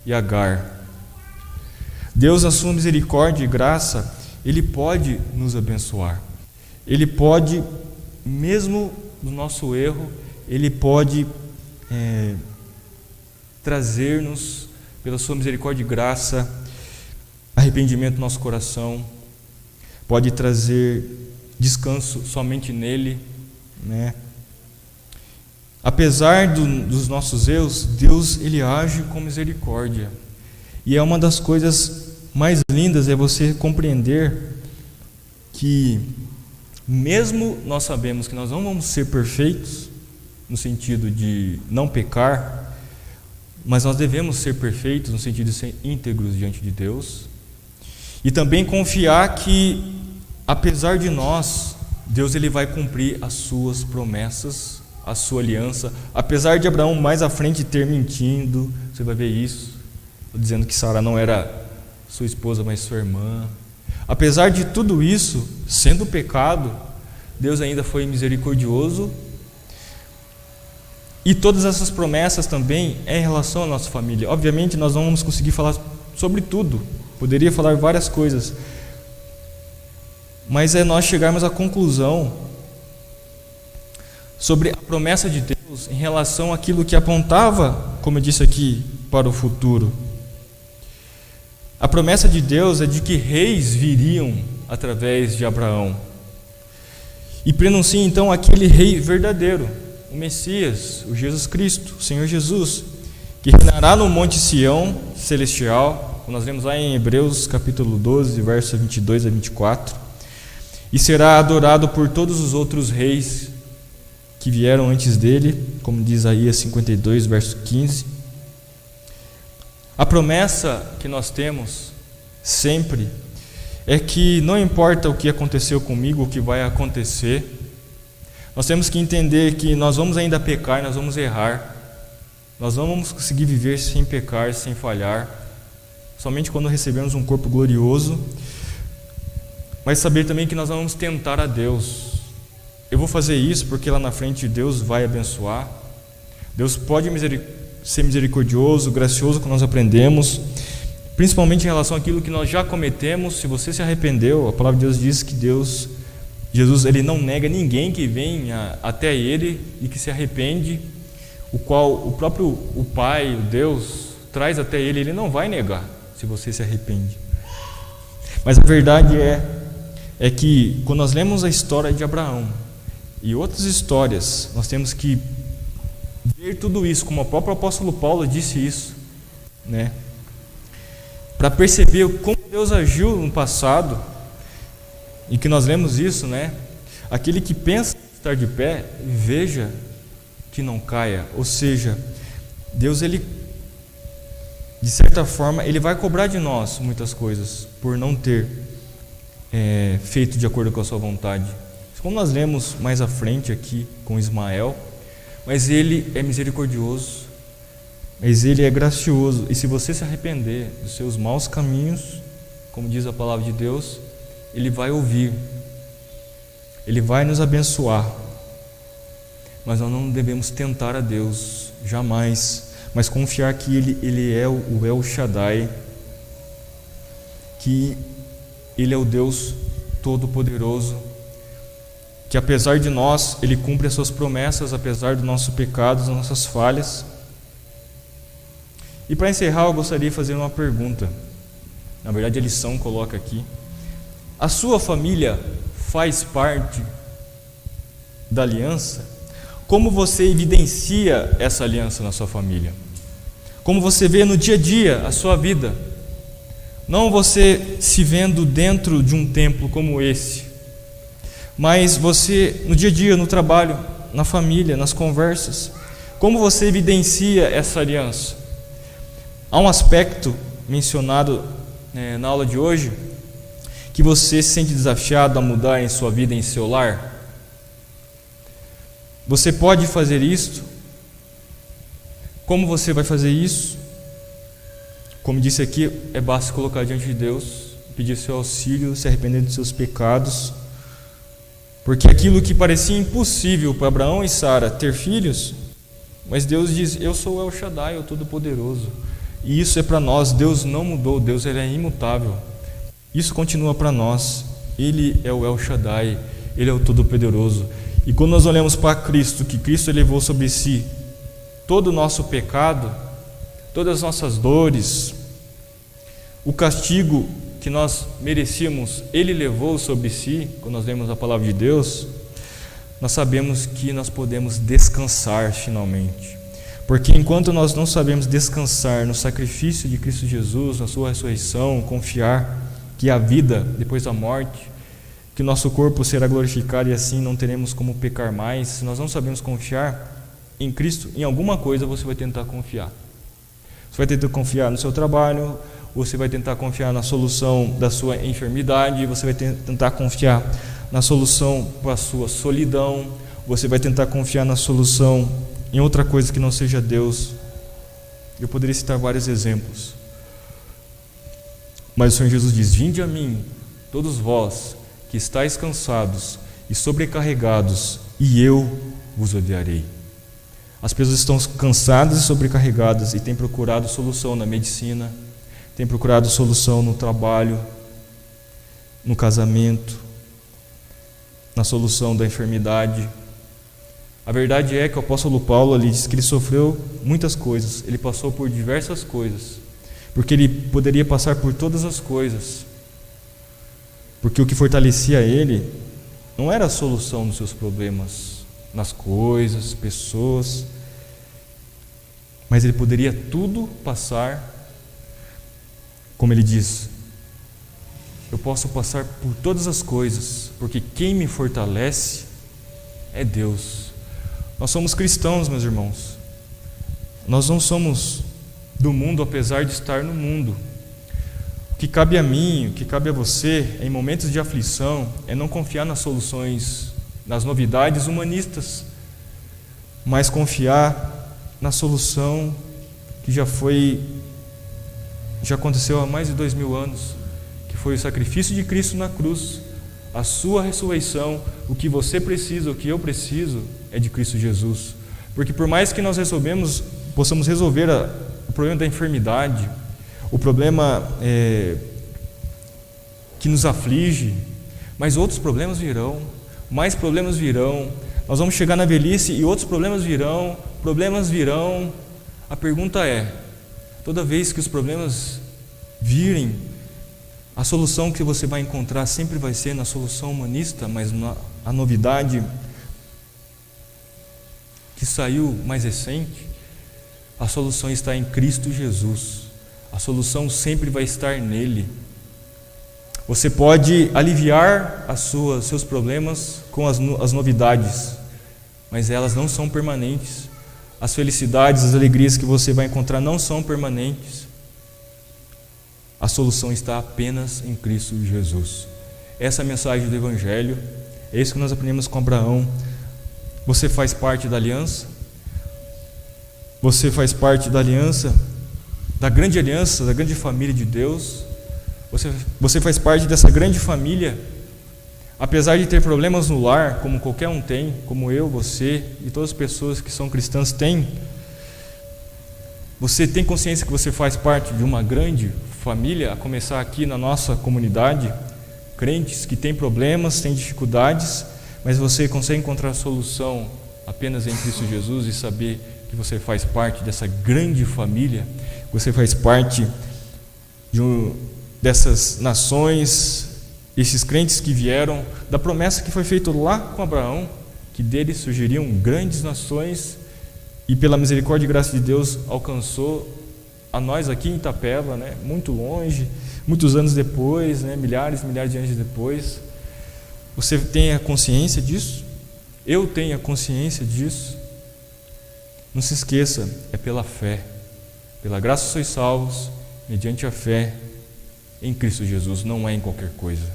e Agar. Deus, na sua misericórdia e graça, Ele pode nos abençoar. Ele pode, mesmo no nosso erro, Ele pode trazer-nos, pela sua misericórdia e graça, arrependimento no nosso coração, pode trazer descanso somente nele, né? Apesar dos nossos erros, Deus, Ele age com misericórdia. E é uma das coisas mais lindas, é você compreender que mesmo nós sabemos que nós não vamos ser perfeitos, no sentido de não pecar, mas nós devemos ser perfeitos no sentido de ser íntegros diante de Deus, e também confiar que, apesar de nós, Deus Ele vai cumprir as suas promessas, a sua aliança. Apesar de Abraão mais à frente ter mentindo, você vai ver isso, dizendo que Sara não era sua esposa, mas sua irmã. Apesar de tudo isso, sendo pecado, Deus ainda foi misericordioso. E todas essas promessas também em relação à nossa família. Obviamente nós não vamos conseguir falar sobre tudo, poderia falar várias coisas, mas é nós chegarmos à conclusão sobre a promessa de Deus em relação àquilo que apontava, como eu disse aqui, para o futuro. A promessa de Deus é de que reis viriam através de Abraão, e prenuncia então aquele rei verdadeiro, o Messias, o Jesus Cristo, o Senhor Jesus, que reinará no Monte Sião celestial, como nós lemos lá em Hebreus capítulo 12, versos 22 a 24, e será adorado por todos os outros reis que vieram antes dele, como diz Isaías 52, verso 15. A promessa que nós temos sempre é que não importa o que aconteceu comigo, o que vai acontecer, nós temos que entender que nós vamos ainda pecar, nós vamos errar, nós não vamos conseguir viver sem pecar, sem falhar, somente quando recebemos um corpo glorioso, mas saber também que nós não vamos tentar a Deus. Eu vou fazer isso porque lá na frente Deus vai abençoar. Deus pode ser misericordioso, gracioso, como nós aprendemos, principalmente em relação àquilo que nós já cometemos. Se você se arrependeu, a palavra de Deus diz que Jesus, Ele não nega ninguém que venha até Ele e que se arrepende, o qual o Pai, o Deus, traz até Ele, Ele não vai negar se você se arrepende. Mas a verdade é que quando nós lemos a história de Abraão e outras histórias, nós temos que ver tudo isso, como o próprio apóstolo Paulo disse isso, né? Para perceber como Deus agiu no passado, e que nós lemos isso, né? Aquele que pensa estar de pé, veja que não caia. Ou seja, Deus, Ele, de certa forma, Ele vai cobrar de nós muitas coisas por não ter feito de acordo com a sua vontade. Como nós lemos mais à frente aqui com Ismael, mas Ele é misericordioso, mas Ele é gracioso, e se você se arrepender dos seus maus caminhos, como diz a palavra de Deus, Ele vai ouvir, Ele vai nos abençoar. Mas nós não devemos tentar a Deus, jamais, mas confiar que Ele é o El Shaddai, que Ele é o Deus Todo-Poderoso, que apesar de nós, Ele cumpre as suas promessas, apesar do nosso pecado, das nossas falhas. E para encerrar, eu gostaria de fazer uma pergunta. Na verdade, a lição coloca aqui: a sua família faz parte da aliança? Como você evidencia essa aliança na sua família? Como você vê no dia a dia a sua vida? Não você se vendo dentro de um templo como esse, mas você no dia a dia, no trabalho, na família, nas conversas. Como você evidencia essa aliança? Há um aspecto mencionado na aula de hoje, que você se sente desafiado a mudar em sua vida, em seu lar. Você pode fazer isto? Como você vai fazer isso? Como disse aqui, basta colocar diante de Deus, pedir seu auxílio, se arrepender dos seus pecados, porque aquilo que parecia impossível para Abraão e Sara ter filhos, mas Deus diz: eu sou o El Shaddai, o Todo-Poderoso, e isso é para nós. Deus não mudou, Deus ele é imutável, isso continua para nós. Ele é o El Shaddai, Ele é o Todo-Poderoso. E quando nós olhamos para Cristo, que Cristo levou sobre si todo o nosso pecado, todas as nossas dores, o castigo que nós merecíamos, Ele levou sobre si. Quando nós lemos a palavra de Deus, nós sabemos que nós podemos descansar finalmente, porque enquanto nós não sabemos descansar no sacrifício de Cristo Jesus, na sua ressurreição, confiar que há vida depois da morte, que nosso corpo será glorificado e assim não teremos como pecar mais, se nós não sabemos confiar em Cristo, em alguma coisa você vai tentar confiar. Você vai tentar confiar no seu trabalho, você vai tentar confiar na solução da sua enfermidade, você vai tentar confiar na solução para a sua solidão, você vai tentar confiar na solução em outra coisa que não seja Deus. Eu poderia citar vários exemplos, mas o Senhor Jesus diz: vinde a mim, todos vós que estáis cansados e sobrecarregados, e eu vos aliviarei. As pessoas estão cansadas e sobrecarregadas e têm procurado solução na medicina, têm procurado solução no trabalho, no casamento, na solução da enfermidade. A verdade é que o apóstolo Paulo ali diz que ele sofreu muitas coisas, ele passou por diversas coisas, porque ele poderia passar por todas as coisas, porque o que fortalecia ele não era a solução dos seus problemas, nas coisas, pessoas, mas ele poderia tudo passar, como ele diz: eu posso passar por todas as coisas, porque quem me fortalece é Deus. Nós somos cristãos, meus irmãos, nós não somos do mundo, apesar de estar no mundo. O que cabe a mim, o que cabe a você, em momentos de aflição, é não confiar nas soluções, nas novidades humanistas, mas confiar na solução que já aconteceu há mais de 2000 anos, que foi o sacrifício de Cristo na cruz, a sua ressurreição. O que você precisa, o que eu preciso, é de Cristo Jesus. Porque por mais que nós possamos resolver o problema da enfermidade, o problema que nos aflige, mas outros problemas virão, mais problemas virão, nós vamos chegar na velhice e outros problemas virão. A pergunta é: toda vez que os problemas virem, a solução que você vai encontrar sempre vai ser na solução humanista, mas a novidade que saiu mais recente, a solução está em Cristo Jesus. A solução sempre vai estar nele. Você pode aliviar seus problemas com as novidades, mas elas não são permanentes. As felicidades, as alegrias que você vai encontrar não são permanentes. A solução está apenas em Cristo Jesus. Essa é a mensagem do Evangelho. É isso que nós aprendemos com Abraão. Você faz parte da aliança? Você faz parte da aliança, da grande família de Deus? Você faz parte dessa grande família, apesar de ter problemas no lar, como qualquer um tem, como eu, você e todas as pessoas que são cristãs têm. Você tem consciência que você faz parte de uma grande família, a começar aqui na nossa comunidade, crentes que têm problemas, têm dificuldades, mas você consegue encontrar a solução apenas em Cristo Jesus e saber que você faz parte dessa grande família, você faz parte dessas nações, esses crentes que vieram da promessa que foi feita lá com Abraão, que dele surgiriam grandes nações, e pela misericórdia e graça de Deus alcançou a nós aqui em Itapeva, né, muito longe, muitos anos depois, né, milhares de anos depois. Você tem a consciência disso? Eu tenho a consciência disso. Não se esqueça, é pela fé. Pela graça sois salvos, mediante a fé em Cristo Jesus, não é em qualquer coisa.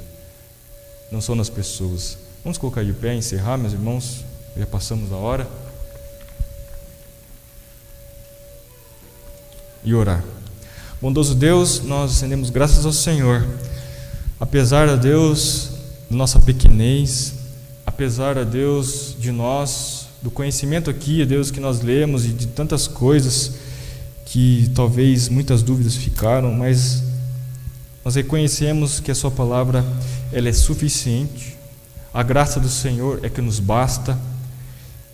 Não são nas pessoas. Vamos colocar de pé e encerrar, meus irmãos, já passamos da hora. E orar. Bondoso Deus, nós rendemos graças ao Senhor, apesar a Deus da nossa pequenez, apesar a Deus de nós, do conhecimento aqui, a Deus que nós lemos e de tantas coisas que talvez muitas dúvidas ficaram, mas nós reconhecemos que a sua palavra ela é suficiente, a graça do Senhor é que nos basta.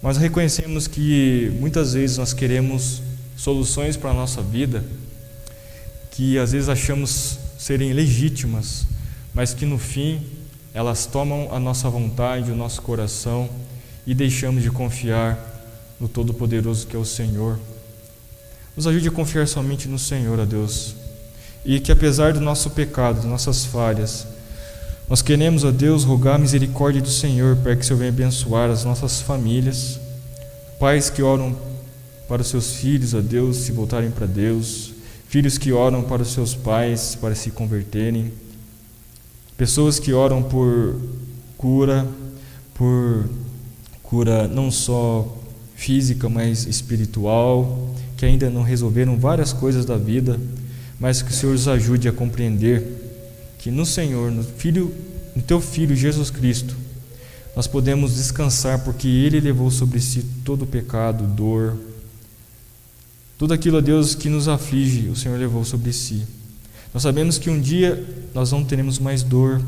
Nós reconhecemos que muitas vezes nós queremos soluções para a nossa vida que às vezes achamos serem legítimas, mas que no fim elas tomam a nossa vontade, o nosso coração, e deixamos de confiar no Todo-Poderoso que é o Senhor. Nos ajude a confiar somente no Senhor, ó Deus, e que apesar do nosso pecado, das nossas falhas, nós queremos, ó Deus, rogar a misericórdia do Senhor para que o Senhor venha abençoar as nossas famílias, pais que oram para os seus filhos, ó Deus, se voltarem para Deus, filhos que oram para os seus pais para se converterem, pessoas que oram por cura não só física, mas espiritual, que ainda não resolveram várias coisas da vida, mas que o Senhor os ajude a compreender que no Senhor, no Teu Filho Jesus Cristo, nós podemos descansar, porque Ele levou sobre si todo o pecado, dor, tudo aquilo, ó Deus, que nos aflige, o Senhor levou sobre si. Nós sabemos que um dia nós não teremos mais dor,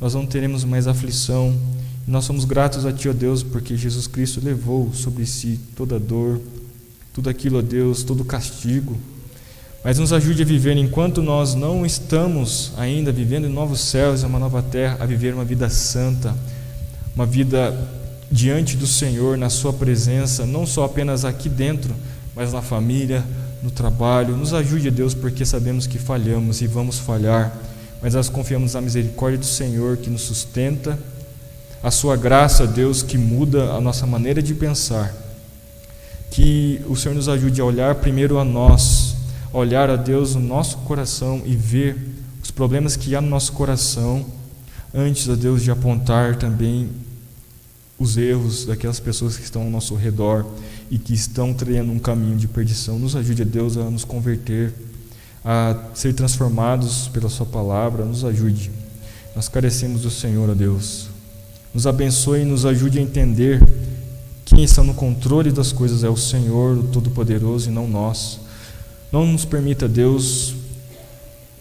nós não teremos mais aflição. E nós somos gratos a Ti, ó Deus, porque Jesus Cristo levou sobre si toda a dor, tudo aquilo, ó Deus, todo o castigo. Mas nos ajude a viver, enquanto nós não estamos ainda vivendo em novos céus e uma nova terra, a viver uma vida santa, uma vida diante do Senhor, na Sua presença, não só apenas aqui dentro, mas na família, no trabalho. Nos ajude, Deus, porque sabemos que falhamos e vamos falhar, mas nós confiamos na misericórdia do Senhor que nos sustenta, a Sua graça, Deus, que muda a nossa maneira de pensar. Que o Senhor nos ajude a olhar primeiro a nós, a olhar a Deus no nosso coração e ver os problemas que há no nosso coração, antes, ó Deus, de apontar também os erros daquelas pessoas que estão ao nosso redor e que estão trilhando um caminho de perdição. Nos ajude, a Deus, a nos converter, a ser transformados pela Sua palavra. Nos ajude. Nós carecemos do Senhor, ó Deus. Nos abençoe e nos ajude a entender quem está no controle das coisas é o Senhor, o Todo-Poderoso, e não nós. Não nos permita, Deus,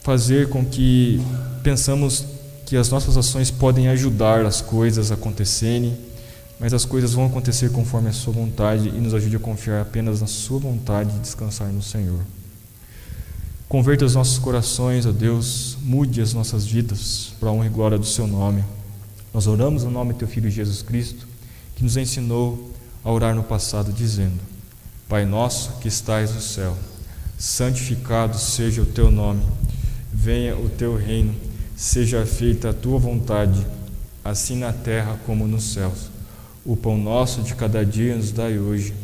fazer com que pensamos que as nossas ações podem ajudar as coisas a acontecerem, mas as coisas vão acontecer conforme a Sua vontade, e nos ajude a confiar apenas na Sua vontade e descansar no Senhor. Converta os nossos corações, ó Deus, mude as nossas vidas para a honra e glória do Seu nome. Nós oramos no nome do Teu Filho Jesus Cristo, que nos ensinou a orar no passado, dizendo: Pai nosso que estais no céu, santificado seja o Teu nome, venha o Teu reino, seja feita a Tua vontade, assim na terra como nos céus. O pão nosso de cada dia nos dai hoje.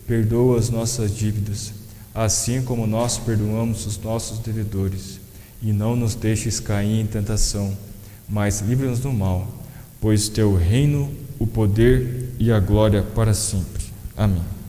Perdoa as nossas dívidas, assim como nós perdoamos os nossos devedores. E não nos deixes cair em tentação, mas livra-nos do mal, pois Teu reino, o poder e a glória para sempre. Amém.